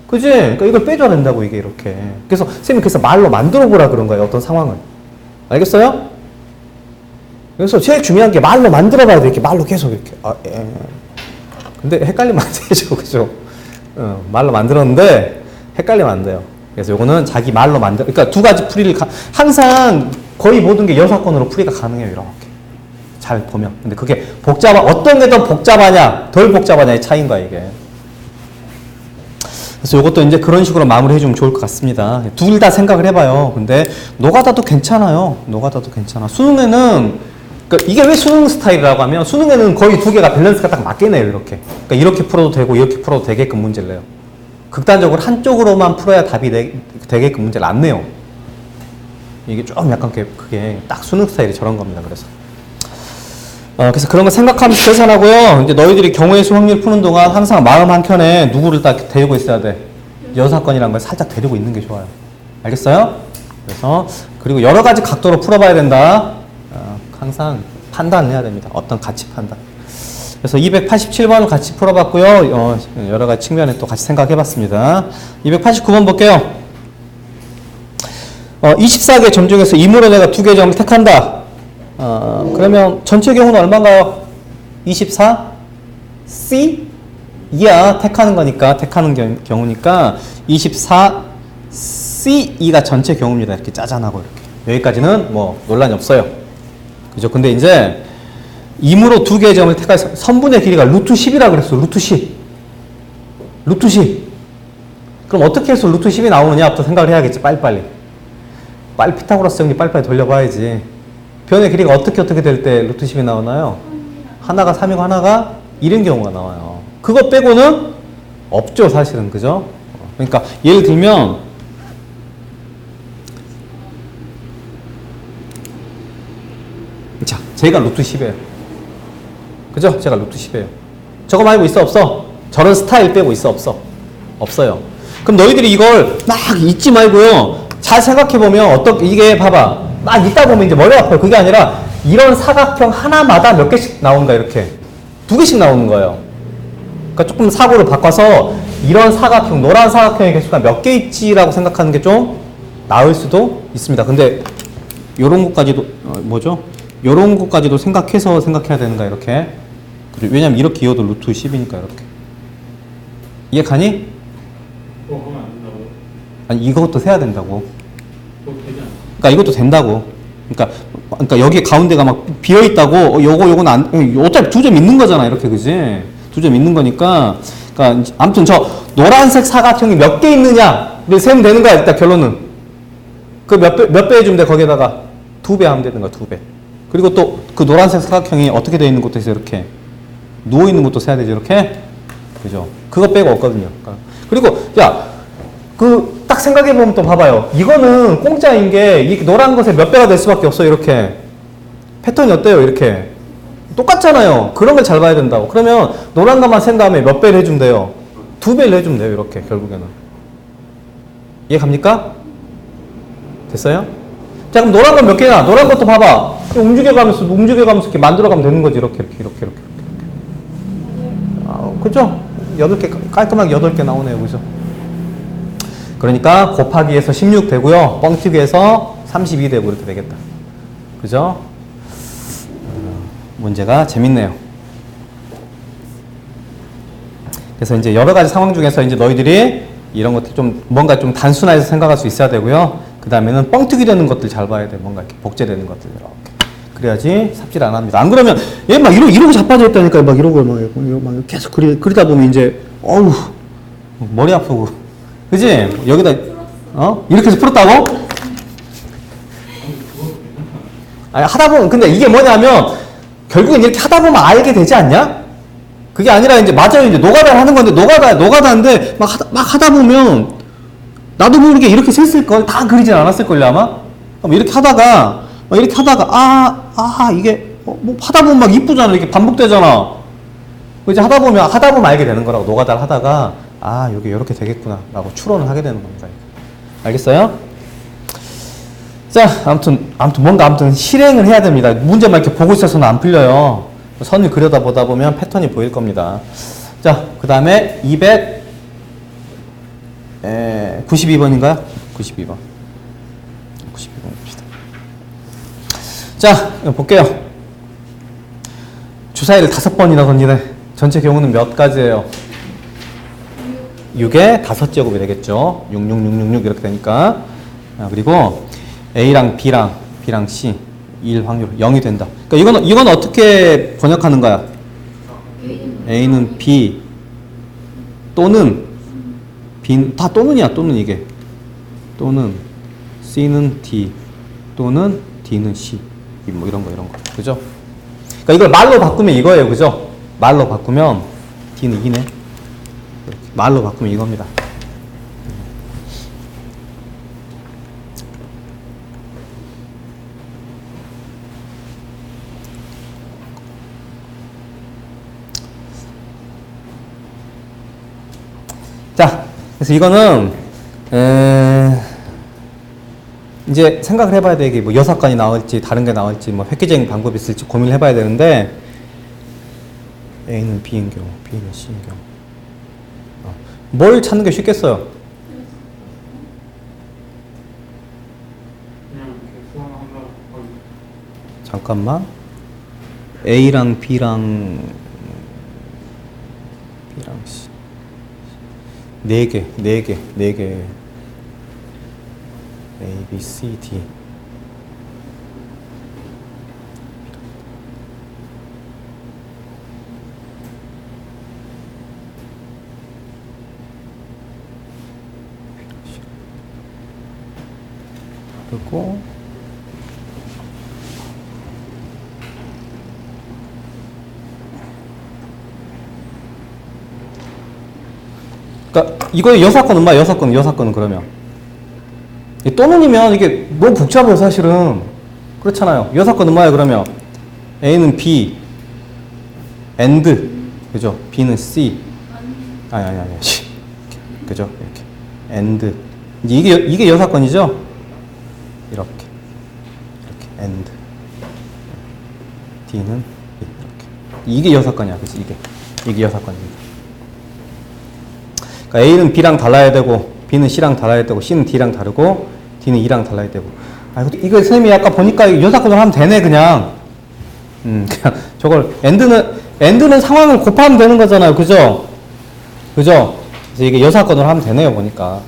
그지? 그러니까 이걸 빼줘야 된다고, 이게 이렇게. 그래서, 쌤이 그래서 말로 만들어 보라 그런 거예요. 어떤 상황을. 알겠어요? 그래서 제일 중요한 게 말로 만들어 봐야 돼. 이렇게 말로 계속 이렇게. 근데 헷갈리면 안 되죠. 그죠? 말로 만들었는데, 헷갈리면 안 돼요. 그래서 요거는 자기 말로 그러니까 두 가지 풀이를, 항상 거의 모든 게 여사건으로 풀이가 가능해요. 이렇게. 잘 보면. 근데 그게 어떤 게 더 복잡하냐, 덜 복잡하냐의 차이인 거야, 이게. 그래서 이것도 이제 그런 식으로 마무리해주면 좋을 것 같습니다. 둘 다 생각을 해봐요. 근데 노가다도 괜찮아요. 노가다도 괜찮아. 수능에는, 그러니까 이게 왜 수능 스타일이라고 하면 수능에는 거의 두 개가 밸런스가 딱 맞게 내요, 이렇게. 그러니까 이렇게 풀어도 되고 이렇게 풀어도 되게끔 문제를 내요. 극단적으로 한쪽으로만 풀어야 답이 되게끔 문제를 안 내요. 이게 좀 약간 그게 딱 수능 스타일이 저런 겁니다. 그래서 그런 거 생각하면서 계산하고요. 이제 너희들이 경우의 수 확률 푸는 동안 항상 마음 한켠에 누구를 딱 데리고 있어야 돼. 여사건이란 걸 살짝 데리고 있는 게 좋아요. 알겠어요? 그리고 여러 가지 각도로 풀어봐야 된다. 항상 판단을 해야 됩니다. 어떤 가치 판단. 그래서 287번을 같이 풀어봤고요. 여러 가지 측면에 또 같이 생각해봤습니다. 289번 볼게요. 24개 점 중에서 이물로 내가 2개 점을 택한다. 그러면 전체 경우는 얼마인가요? 24? C? 이야 택하는 거니까, 택하는 경우니까 24 C2가 전체 경우입니다. 이렇게 짜잔하고 이렇게. 여기까지는 뭐 논란이 없어요. 그죠? 근데 이제 임으로 2개의 점을 택해서 선분의 길이가 루트 10이라 그랬어. 루트 10. 루트 10. 그럼 어떻게 해서 루트 10이 나오느냐부터 생각을 해야겠지. 빨리 피타고라스 정리 빨리빨리 돌려봐야지. 변의 길이가 어떻게 될 때 루트 10이 나오나요? 하나가 3이고 하나가 1인 경우가 나와요. 그거 빼고는 없죠, 사실은. 그죠? 그러니까 예를 들면 자, 제가 루트 10이에요. 그죠? 제가 루트 10이에요. 저거 말고 있어, 없어? 저런 스타일 빼고 있어, 없어? 없어요. 그럼 너희들이 이걸 막 잊지 말고요. 잘 생각해보면 이게 봐봐. 막 있다 보면 이제 머리가 아파요. 그게 아니라 이런 사각형 하나마다 몇 개씩 나오는가, 이렇게. 2개씩 나오는 거예요. 그러니까 조금 사고를 바꿔서 이런 사각형, 노란 사각형의 개수가 몇 개 있지라고 생각하는 게 좀 나을 수도 있습니다. 근데 요런 것까지도, 요런 것까지도 생각해야 되는가, 이렇게. 왜냐면 이렇게 이어도 루트 10이니까, 이렇게. 이해 가니? 그거 하면 안 된다고요? 아니, 이것도 세야 된다고. 그거 되지 않아요? 그러니까 이것도 된다고. 그러니까 여기 가운데가 막 비어 있다고. 요건 안, 어차피 2점 있는 거잖아, 이렇게. 그지? 2점 있는 거니까. 그러니까 아무튼 저 노란색 사각형이 몇 개 있느냐를 세면 되는 거야, 일단 결론은. 그 몇 배 해주면 돼, 거기에다가. 2배 하면 되는 거야, 2배. 그리고 또 그 노란색 사각형이 어떻게 되어 있는 것도 있어, 이렇게. 누워 있는 것도 세야 되죠, 이렇게. 그죠? 그거 빼고 없거든요. 그리고, 딱 생각해보면 또 봐봐요. 이거는 공짜인 게, 이 노란 것에 몇 배가 될 수밖에 없어요, 이렇게. 패턴이 어때요, 이렇게. 똑같잖아요. 그런 걸 잘 봐야 된다고. 그러면 노란 것만 센 다음에 몇 배를 해주면 돼요? 2배를 해주면 돼요, 이렇게, 결국에는. 이해 갑니까? 됐어요? 자, 그럼 노란 건 몇 개냐? 노란 것도 봐봐. 움직여가면서 이렇게 만들어가면 되는 거지, 이렇게. 그죠? 8개, 깔끔하게 8개 나오네요, 그죠? 그러니까 곱하기에서 16 되고요. 뻥튀기에서 32 되고 이렇게 되겠다. 그죠? 문제가 재밌네요. 그래서 이제 여러 가지 상황 중에서 이제 너희들이 이런 것들 뭔가 좀 단순화해서 생각할 수 있어야 되고요. 그 다음에는 뻥튀기 되는 것들 잘 봐야 돼. 뭔가 이렇게 복제되는 것들. 이렇게. 그래야지 삽질 안 합니다. 안 그러면 얘 막 이러고 자빠져 있다니까요. 막 이러고 막 계속 그리다 보면 이제 어우 머리 아프고. 그지? 여기다 이렇게 해서 풀었다고? 아니, 하다 보면, 근데 이게 뭐냐면, 결국엔 이렇게 하다 보면 알게 되지 않냐? 그게 아니라 이제, 맞아요. 이제 노가다를 하는 건데, 노가다인데, 막 하다 보면, 나도 모르게 이렇게 셌을걸? 다 그리진 않았을걸요, 아마? 이렇게 하다가, 이게, 뭐 하다 보면 막 이쁘잖아. 이렇게 반복되잖아. 이제 하다 보면 알게 되는 거라고. 노가다를 하다가, 이게 이렇게 되겠구나. 라고 추론을 하게 되는 겁니다. 알겠어요? 자, 아무튼 실행을 해야 됩니다. 문제만 이렇게 보고 있어서는 안 풀려요. 선을 그려다 보다 보면 패턴이 보일 겁니다. 자, 그 다음에 292번인가요? 92번. 92번 봅시다. 자, 볼게요. 주사위를 5번이나 던지네. 전체 경우는 몇 가지예요? 6의 5제곱이 되겠죠. 6, 6, 6, 6, 6 이렇게 되니까. 그리고 A랑 B랑 C 1 확률 0이 된다. 그러니까 이건 어떻게 번역하는 거야? A는 B 또는 B 다 또는이야. 또는 이게 또는 C는 D 또는 D는 C 뭐 이런 거 그죠? 그러니까 이걸 말로 바꾸면 이거예요. 그죠? 말로 바꾸면 D는 2네. 말로 바꾸면 이겁니다. 자, 그래서 이거는 이제 생각을 해봐야 돼. 이게 뭐 여사건이 나올지 다른 게 나올지 뭐 획기적인 방법이 있을지 고민을 해봐야 되는데 A는 B인 경우, B는 C인 경우 뭘 찾는 게 쉽겠어요? 그냥 계산하면 잠깐만. A랑 B랑 C 4개 A, B, C, D 그리고 그러니까 이거의 여사건은 뭐야? 여사건은 그러면 또는이면 이게 너무 복잡해요 사실은. 그렇잖아요. 여사건은 뭐야 그러면? A는 B and 그죠? B는 C 아니 그죠? 이렇게 and 이게 여사건이죠? 이렇게 and D는 이렇게 이게 여사건이야. 그치? 이게 여사건입니다. 그러니까 A는 B랑 달라야 되고 B는 C랑 달라야 되고 C는 D랑 다르고 D는 E랑 달라야 되고 이거 선생님이 아까 보니까 여사건을 하면 되네 그냥 저걸 end는 상황을 곱하면 되는 거잖아요. 그죠? 그래서 이게 여사건을 하면 되네요 보니까.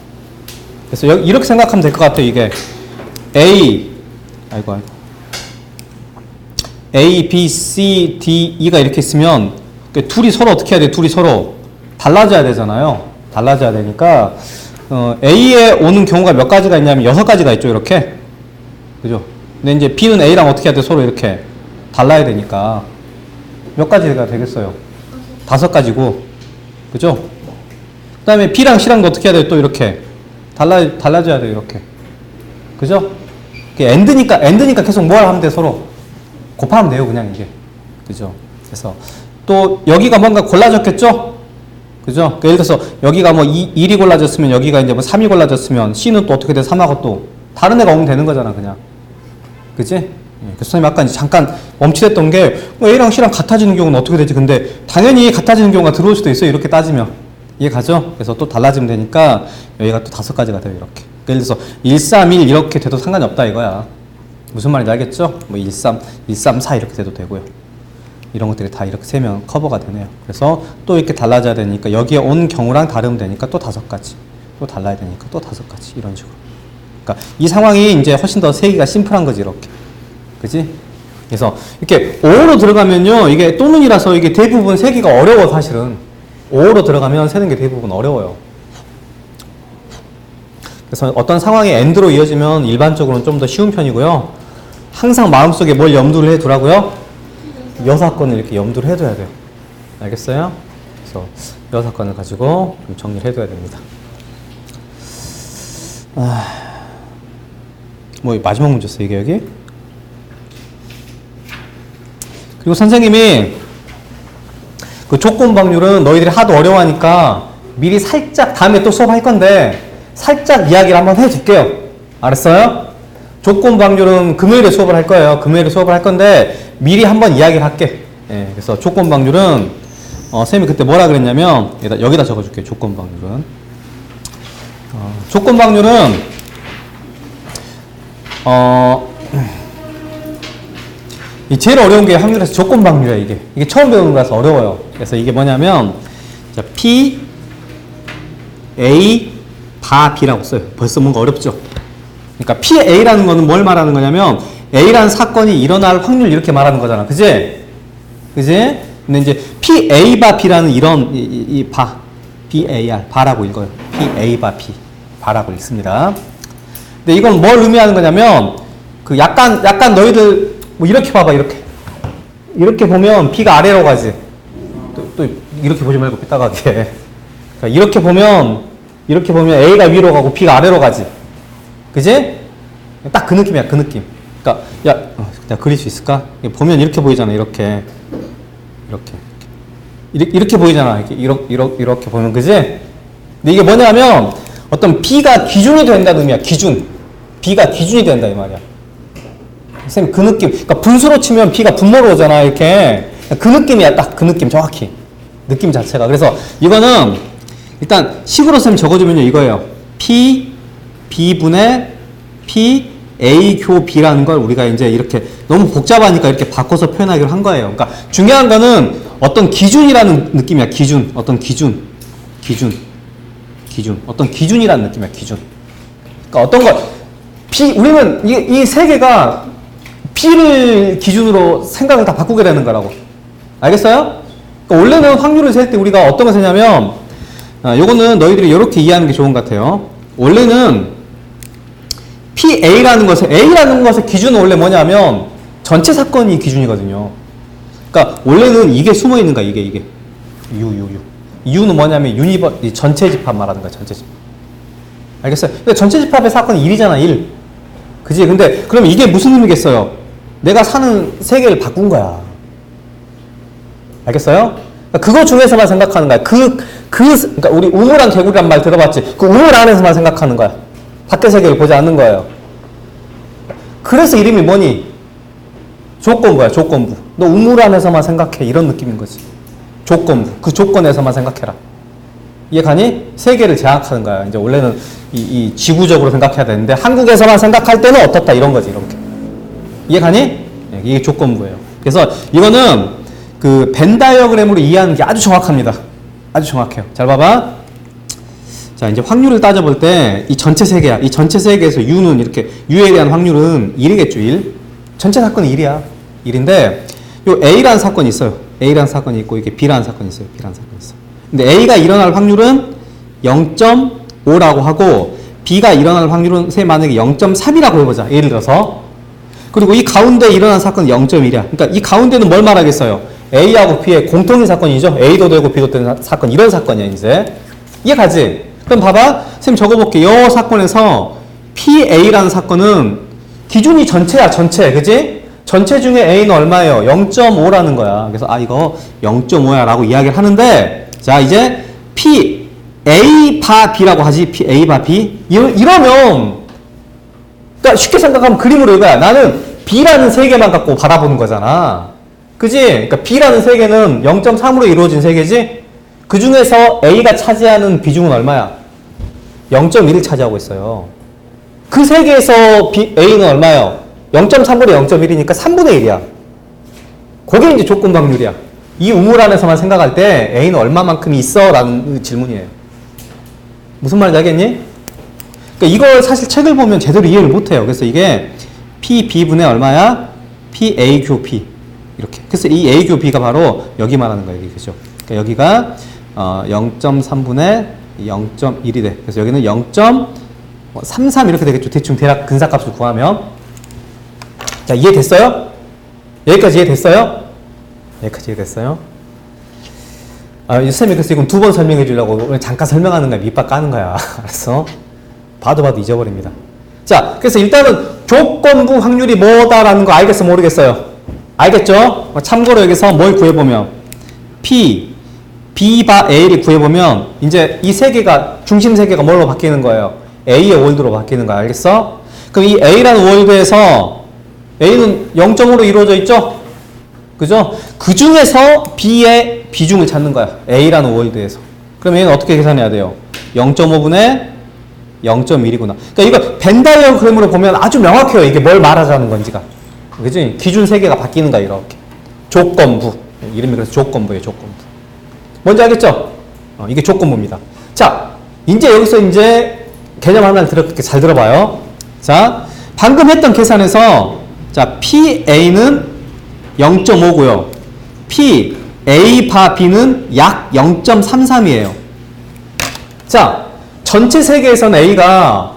그래서 이렇게 생각하면 될 것 같아요. 이게 A, B, C, D, E가 이렇게 있으면 둘이 서로 어떻게 해야 돼? 둘이 서로 달라져야 되잖아요. 달라져야 되니까 A에 오는 경우가 몇 가지가 있냐면 6가지가 있죠. 이렇게. 그죠? 근데 이제 B는 A랑 어떻게 해야 돼? 서로 이렇게 달라야 되니까 몇 가지가 되겠어요? 5가지고. 그죠? 그 다음에 B랑 C랑도 어떻게 해야 돼? 또 이렇게 달라져야 돼요. 이렇게. 그죠? end니까 계속 뭘 하면 돼? 서로 곱하면 돼요. 그냥 이게. 그죠? 그래서 또 여기가 뭔가 골라졌겠죠? 그죠? 그러니까 예를 들어서 여기가 뭐 1이 골라졌으면 여기가 이제 뭐 3이 골라졌으면 C는 또 어떻게 돼? 3하고 또 다른 애가 오면 되는 거잖아 그냥. 그치? 그래서 선생님 아까 잠깐 멈칫했던 게 A랑 C랑 같아지는 경우는 어떻게 되지? 근데 당연히 같아지는 경우가 들어올 수도 있어요. 이렇게 따지면. 이해가죠? 그래서 또 달라지면 되니까 여기가 또 5가지가 돼요. 이렇게. 예를 들어서 1, 3, 1 이렇게 돼도 상관이 없다 이거야. 무슨 말인지 알겠죠? 뭐 1, 3, 4 이렇게 돼도 되고요. 이런 것들이 다 이렇게 세면 커버가 되네요. 그래서 또 이렇게 달라져야 되니까 여기에 온 경우랑 다르면 되니까 또 5가지. 또 달라야 되니까 또 5가지. 이런 식으로. 그러니까 이 상황이 이제 훨씬 더 세기가 심플한 거지 이렇게. 그지? 그래서 이렇게 5로 들어가면요. 이게 또는이라서 이게 대부분 세기가 어려워 사실은. 5로 들어가면 세는 게 대부분 어려워요. 그래서 어떤 상황이 end로 이어지면 일반적으로는 좀 더 쉬운 편이고요. 항상 마음속에 뭘 염두를 해두라고요? 여 사건을 이렇게 염두를 해둬야 돼요. 알겠어요? 그래서 여 사건을 가지고 좀 정리를 해둬야 됩니다. 뭐 마지막 문제였어요, 이게 여기? 그리고 선생님이 그 조건방률은 너희들이 하도 어려워하니까 미리 살짝 다음에 또 수업할 건데 살짝 이야기를 한번 해줄게요. 알았어요? 조건방률은 금요일에 수업을 할 거예요. 금요일에 수업을 할 건데 미리 한번 이야기를 할게. 예, 그래서 조건방률은 선생님이 그때 뭐라 그랬냐면 여기다 적어줄게요. 조건방률은 조건방률은 이 제일 어려운 게 확률에서 조건방률이야. 이게 처음 배우는 거라서 어려워요. 그래서 이게 뭐냐면 자, P, A, 바, B라고 써요. 벌써 뭔가 어렵죠? 그러니까 P, A라는 거는 뭘 말하는 거냐면 A라는 사건이 일어날 확률 이렇게 말하는 거잖아. 그지? 그지? 근데 이제 P, A, 바, B라는 이런 이 바, B, A, R, 바라고 읽어요. P, A, 바, B, 바라고 읽습니다. 근데 이건 뭘 의미하는 거냐면 그 약간 너희들 뭐 이렇게 봐봐. 이렇게 보면 B가 아래로 가지. 또 이렇게 보지 말고 삐딱하게. 그러니까 이렇게 보면 A가 위로 가고 B가 아래로 가지. 그지? 딱 그 느낌이야, 그 느낌. 그러니까 내가 그릴 수 있을까? 보면 이렇게 보이잖아, 이렇게 보이잖아, 이렇게 보면, 그지? 근데 이게 뭐냐면 어떤 B가 기준이 된다는 의미야, 기준. B가 기준이 된다 이 말이야. 선생님 그 느낌. 그러니까 분수로 치면 B가 분모로 오잖아, 이렇게. 그 느낌이야, 딱 그 느낌, 정확히. 느낌 자체가. 그래서 이거는 일단 식으로 선생님 적어주면요, 이거예요. P, B분의 P, A, 교, B라는 걸 우리가 이제 이렇게 너무 복잡하니까 이렇게 바꿔서 표현하기로 한 거예요. 그러니까 중요한 거는 어떤 기준이라는 느낌이야, 기준. 어떤 기준. 어떤 기준이라는 느낌이야, 기준. 그러니까 어떤 걸, 우리는 이 세 개가 P를 기준으로 생각을 다 바꾸게 되는 거라고. 알겠어요? 그러니까 원래는 확률을 셀 때 우리가 어떤 걸 세냐면, 요거는 너희들이 이렇게 이해하는 게 좋은 것 같아요. 원래는 A라는 것의 기준은 원래 뭐냐면 전체 사건이 기준이거든요. 그러니까 원래는 이게 숨어 있는 거야, 이게. U는 뭐냐면 전체 집합 말하는 거야, 전체 집합. 알겠어요? 근데 전체 집합의 사건이 1이잖아, 1. 그지? 근데 그럼 이게 무슨 의미겠어요? 내가 사는 세계를 바꾼 거야. 알겠어요? 그러니까 그거 중에서만 생각하는 거야. 그러니까 우리 우물안 개구리란 말 들어봤지? 그 우물 안에서만 생각하는 거야. 밖의 세계를 보지 않는 거예요. 그래서 이름이 뭐니? 조건부야, 조건부. 너 우물 안에서만 생각해. 이런 느낌인 거지. 조건부. 그 조건에서만 생각해라. 이해가니? 세계를 제약하는 거야. 이제 원래는 이 지구적으로 생각해야 되는데 한국에서만 생각할 때는 어떻다 이런 거지, 이렇게. 이해가니? 네, 이게 조건부예요. 그래서 이거는 그 벤 다이어그램으로 이해하는 게 아주 정확합니다. 아주 정확해요. 잘 봐봐. 자, 이제 확률을 따져볼 때 이 전체 세계야. 이 전체 세계에서 U는 이렇게 U에 대한 확률은 1이겠죠, 1. 전체 사건은 1이야. 1인데 요 A라는 사건이 있어요. A라는 사건이 있고 이게 B라는 사건이 있어요. B라는 사건이 있어. 근데 A가 일어날 확률은 0.5라고 하고 B가 일어날 확률은 만약에 0.3이라고 해보자. 예를 들어서. 그리고 이 가운데 일어난 사건은 0.1이야. 그러니까 이 가운데는 뭘 말하겠어요? A하고 B의 공통인 사건이죠. A도 되고 B도 되는 사건. 이런 사건이야, 이제. 이해가지? 그럼 봐봐. 선생님 적어볼게. 이 사건에서 PA라는 사건은 기준이 전체야, 전체. 그지? 전체 중에 A는 얼마예요? 0.5라는 거야. 그래서 이거 0.5야 라고 이야기를 하는데 자, 이제 P, A 바 B라고 하지. P, A 바 B. 이러면 그러니까 쉽게 생각하면 그림으로 이거야. 나는 B라는 세계만 갖고 바라보는 거잖아. 그지? 그러니까 B라는 세계는 0.3으로 이루어진 세계지? 그 중에서 A가 차지하는 비중은 얼마야? 0.1을 차지하고 있어요. 그 세계에서 A는 얼마예요? 0.3분의 0.1이니까 3분의 1이야. 그게 이제 조건 확률이야. 이 우물 안에서만 생각할 때 A는 얼마만큼 있어? 라는 질문이에요. 무슨 말인지 알겠니? 그러니까 이걸 사실 책을 보면 제대로 이해를 못해요. 그래서 이게 P, B분의 얼마야? P, A, 교, B. 이렇게. 그래서 이 A, 교, B가 바로 여기 말하는 거예요. 그죠? 그러니까 여기가 0.3분의 0.1이 돼. 그래서 여기는 0.33 이렇게 되겠죠. 대충 대략 근사값을 구하면. 자, 이해됐어요? 여기까지 이해됐어요? 여기까지 이해됐어요? 쌤이 그래서 이건 두 번 설명해 주려고 잠깐 설명하는 거야. 밑밥 까는 거야. 알았어? 봐도 잊어버립니다. 자, 그래서 일단은 조건부 확률이 뭐다라는 거 알겠어, 모르겠어요? 알겠죠? 참고로 여기서 뭘 구해보면 P, B바 A를 구해보면 이제 이 세 개가 중심 세 개가 뭘로 바뀌는 거예요? A의 월드로 바뀌는 거야. 알겠어? 그럼 이 A라는 월드에서 A는 0.5로 이루어져 있죠? 그죠? 그 중에서 B의 비중을 찾는 거야. A라는 월드에서. 그럼 얘는 어떻게 계산해야 돼요? 0.5분의 0.1이구나. 그러니까 이거 벤다이어그램으로 보면 아주 명확해요. 이게 뭘 말하자는 건지가. 그지? 기준 세 개가 바뀌는 거야. 이렇게. 조건부. 이름이 그래서 조건부예요. 조건부. 뭔지 알겠죠? 이게 조건부입니다. 자, 이제 여기서 이제 개념 하나를 잘 들어봐요. 자, 방금 했던 계산에서 자, PA는 0.5고요. PA 바 B는 약 0.33이에요. 자, 전체 세계에서는 A가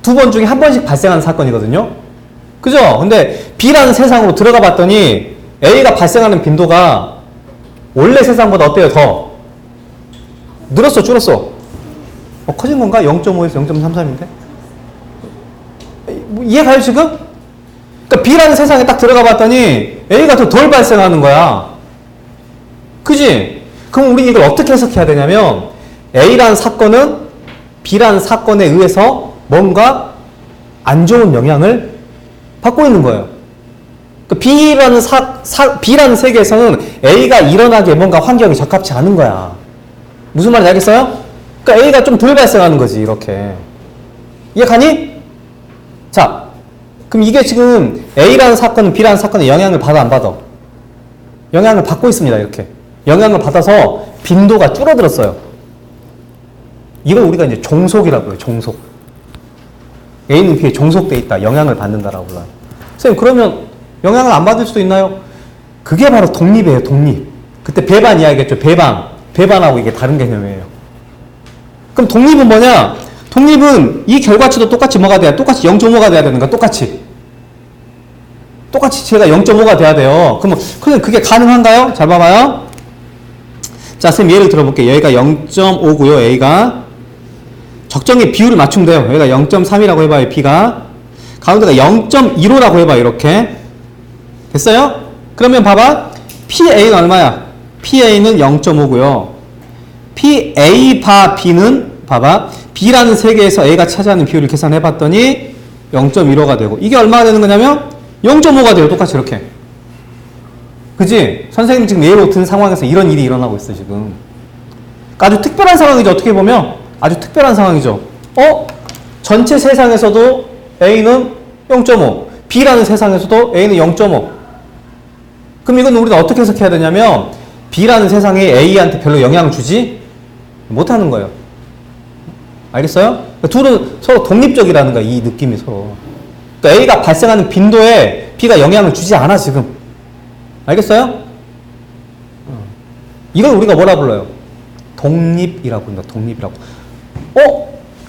두 번 중에 한 번씩 발생하는 사건이거든요. 그죠? 근데 B라는 세상으로 들어가 봤더니 A가 발생하는 빈도가 원래 세상보다 어때요? 더 늘었어? 줄었어? 커진 건가? 0.5에서 0.33인데? 이해가요 지금? 그러니까 B라는 세상에 딱 들어가 봤더니 A가 더 덜 발생하는 거야. 그지? 그럼 우리 이걸 어떻게 해석해야 되냐면 A라는 사건은 B라는 사건에 의해서 뭔가 안 좋은 영향을 받고 있는 거예요. 그러니까 B라는 세계에서는 A가 일어나기에 뭔가 환경이 적합치 않은 거야. 무슨 말인지 알겠어요? 그러니까 A가 좀 덜 발생하는 거지, 이렇게. 이해가니? 자, 그럼 이게 지금 A라는 사건은 B라는 사건에 영향을 받아, 안 받아? 영향을 받고 있습니다, 이렇게. 영향을 받아서 빈도가 줄어들었어요. 이걸 우리가 이제 종속이라고 해요, 종속. A는 B에 종속돼 있다, 영향을 받는다라고 불러요. 선생님, 그러면 영향을 안 받을 수도 있나요? 그게 바로 독립이에요, 독립. 그때 배반 이야기했죠, 배반. 배반하고 이게 다른 개념이에요. 그럼 독립은 뭐냐? 독립은 이 결과치도 똑같이 뭐가 돼야? 똑같이 0.5가 돼야 되는 거야, 똑같이. 똑같이 제가 0.5가 돼야 돼요. 그러면 그게 가능한가요? 잘 봐봐요. 자, 선생님 예를 들어볼게요. 여기가 0.5고요, A가. 적정의 비율을 맞추면 돼요. 여기가 0.3이라고 해봐요, B가. 가운데가 0.15라고 해봐요, 이렇게. 됐어요? 그러면 봐봐. PA는 얼마야? PA는 0.5고요. PA 바 B는 봐봐. B라는 세계에서 A가 차지하는 비율을 계산해봤더니 0.15가 되고, 이게 얼마가 되는 거냐면 0.5가 돼요, 똑같이 이렇게. 그지? 선생님 지금 예로 든 상황에서 이런 일이 일어나고 있어, 지금. 그러니까 아주 특별한 상황이죠, 어떻게 보면. 아주 특별한 상황이죠. 전체 세상에서도 A는 0.5, B라는 세상에서도 A는 0.5. 그럼 이건 우리가 어떻게 해석해야 되냐면 B라는 세상에 A한테 별로 영향을 주지 못하는 거예요. 알겠어요? 그러니까 둘은 서로 독립적이라는 거야, 이 느낌이 서로. 그러니까 A가 발생하는 빈도에 B가 영향을 주지 않아, 지금. 알겠어요? 이걸 우리가 뭐라 불러요? 독립이라고 합니다. 독립이라고.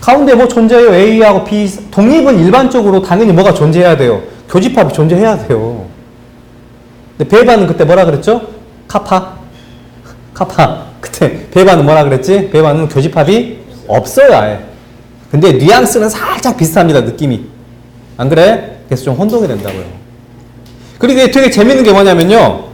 가운데 뭐 존재해요? A하고 B. 독립은 일반적으로 당연히 뭐가 존재해야 돼요? 교집합이 존재해야 돼요. 근데 배반은 그때 뭐라 그랬죠? 카파. 그때 배반은 뭐라 그랬지? 배반은 교집합이 없어요, 아예. 근데 뉘앙스는 살짝 비슷합니다, 느낌이. 안 그래? 그래서 좀 혼동이 된다고요. 그리고 되게 재밌는 게 뭐냐면요.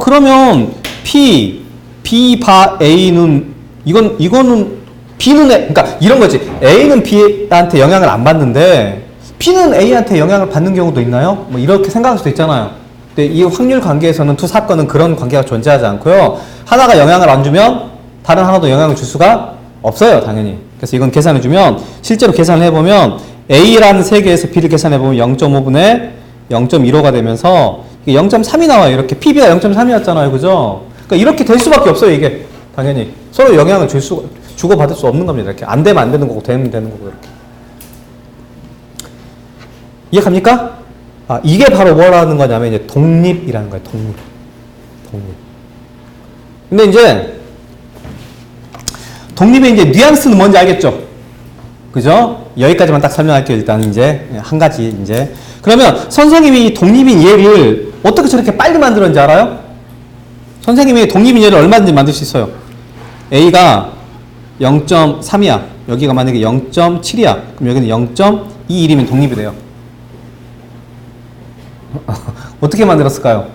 그러면 B 바 A는 이거는 B는 그러니까 이런 거지. A는 B한테 영향을 안 받는데 B는 A한테 영향을 받는 경우도 있나요? 뭐 이렇게 생각할 수도 있잖아요. 근데 이 확률 관계에서는 두 사건은 그런 관계가 존재하지 않고요. 하나가 영향을 안 주면 다른 하나도 영향을 줄 수가 없어요, 당연히. 그래서 이건 계산해주면 실제로 계산을 해보면 A라는 세계에서 B를 계산해보면 0.5분의 0.15가 되면서 0.3이 나와요. 이렇게 PB가 0.3이었잖아요. 그죠? 그러니까 이렇게 될 수밖에 없어요, 이게. 당연히. 서로 영향을 주고받을 수 없는 겁니다. 이렇게. 안 되면 안 되는 거고, 되면 되는 거고, 이렇게. 이해갑니까? 이게 바로 뭐라는 거냐면, 이제 독립이라는 거예요, 독립. 근데 이제, 독립의 이제 뉘앙스는 뭔지 알겠죠? 그죠? 여기까지만 딱 설명할게요, 일단 이제. 한 가지, 이제. 그러면 선생님이 이 독립인 얘를 어떻게 저렇게 빨리 만들었는지 알아요? 선생님이 독립인 얘를 얼마든지 만들 수 있어요. A가 0.3이야. 여기가 만약에 0.7이야. 그럼 여기는 0.21이면 독립이 돼요. 어떻게 만들었을까요?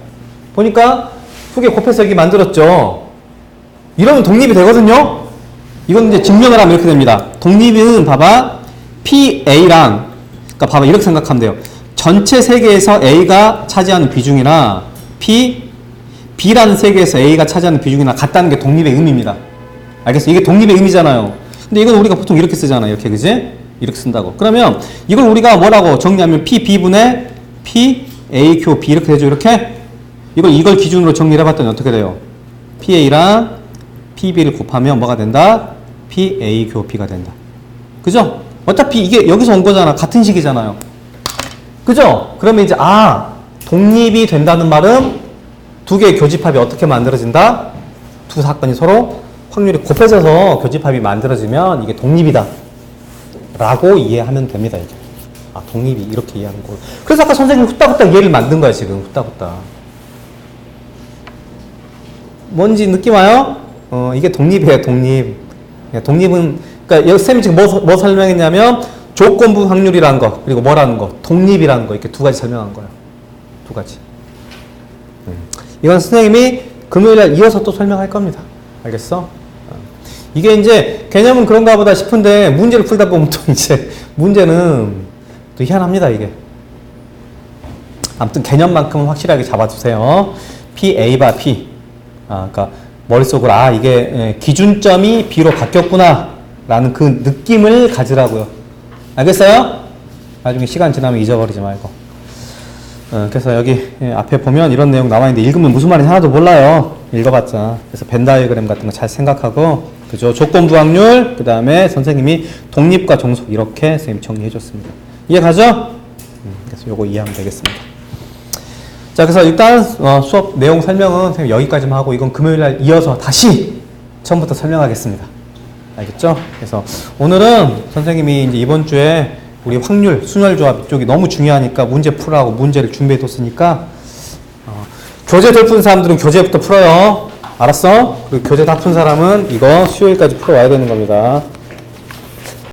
보니까 두 개 곱해서 여기 만들었죠. 이러면 독립이 되거든요. 이건 이제 증명을 하면 이렇게 됩니다. 독립은 봐봐. PA랑 그러니까 봐봐 이렇게 생각하면 돼요. 전체 세계에서 A가 차지하는 비중이나 B라는 세계에서 A가 차지하는 비중이나 같다는 게 독립의 의미입니다. 알겠어요? 이게 독립의 의미잖아요. 근데 이건 우리가 보통 이렇게 쓰잖아요. 이렇게 그지? 이렇게 쓴다고. 그러면 이걸 우리가 뭐라고 정리하면 PB분의 PAQB 이렇게 되죠. 이렇게 이걸 기준으로 정리를 해봤더니 어떻게 돼요? PA랑 PB를 곱하면 뭐가 된다? PAQB가 된다. 그죠? 어차피 이게 여기서 온 거잖아. 같은 식이잖아요. 그죠? 그러면 이제 독립이 된다는 말은 두 개의 교집합이 어떻게 만들어진다? 두 사건이 서로 확률이 곱해져서 교집합이 만들어지면 이게 독립이다 라고 이해하면 됩니다. 이게. 독립이 이렇게 이해하는 거고. 그래서 아까 선생님이 후딱후딱 얘를 만든 거야 지금. 후딱후딱 뭔지 느낌 와요? 이게 독립이에요. 독립. 독립은 그러니까 여기 쌤이 지금 뭐 설명했냐면 조건부 확률이라는 거 그리고 뭐라는 거 독립이라는 거 이렇게 두 가지 설명한 거예요. 두 가지. 이건 선생님이 금요일날 이어서 또 설명할 겁니다. 알겠어? 이게 이제 개념은 그런가 보다 싶은데 문제를 풀다 보면 또 이제 문제는 또 희한합니다. 이게. 아무튼 개념만큼은 확실하게 잡아주세요. PA 바 P. 그러니까 머릿속으로 이게 기준점이 B로 바뀌었구나 라는 그 느낌을 가지라고요. 알겠어요? 나중에 시간 지나면 잊어버리지 말고. 그래서 여기 앞에 보면 이런 내용 나와 있는데 읽으면 무슨 말인지 하나도 몰라요. 읽어봤자. 그래서 벤 다이어그램 같은 거 잘 생각하고, 그죠? 조건부 확률, 그 다음에 선생님이 독립과 종속 이렇게 선생님이 정리해 줬습니다. 이해 가죠? 그래서 요거 이해하면 되겠습니다. 자, 그래서 일단 수업 내용 설명은 선생님 여기까지만 하고 이건 금요일날 이어서 다시 처음부터 설명하겠습니다. 알겠죠? 그래서 오늘은 선생님이 이제 이번 주에 우리 확률, 순혈조합 이쪽이 너무 중요하니까 문제 풀라고 문제를 준비해 뒀으니까 교재 덜 푼 사람들은 교재부터 풀어요. 알았어? 그리고 교재 다 푼 사람은 이거 수요일까지 풀어와야 되는 겁니다.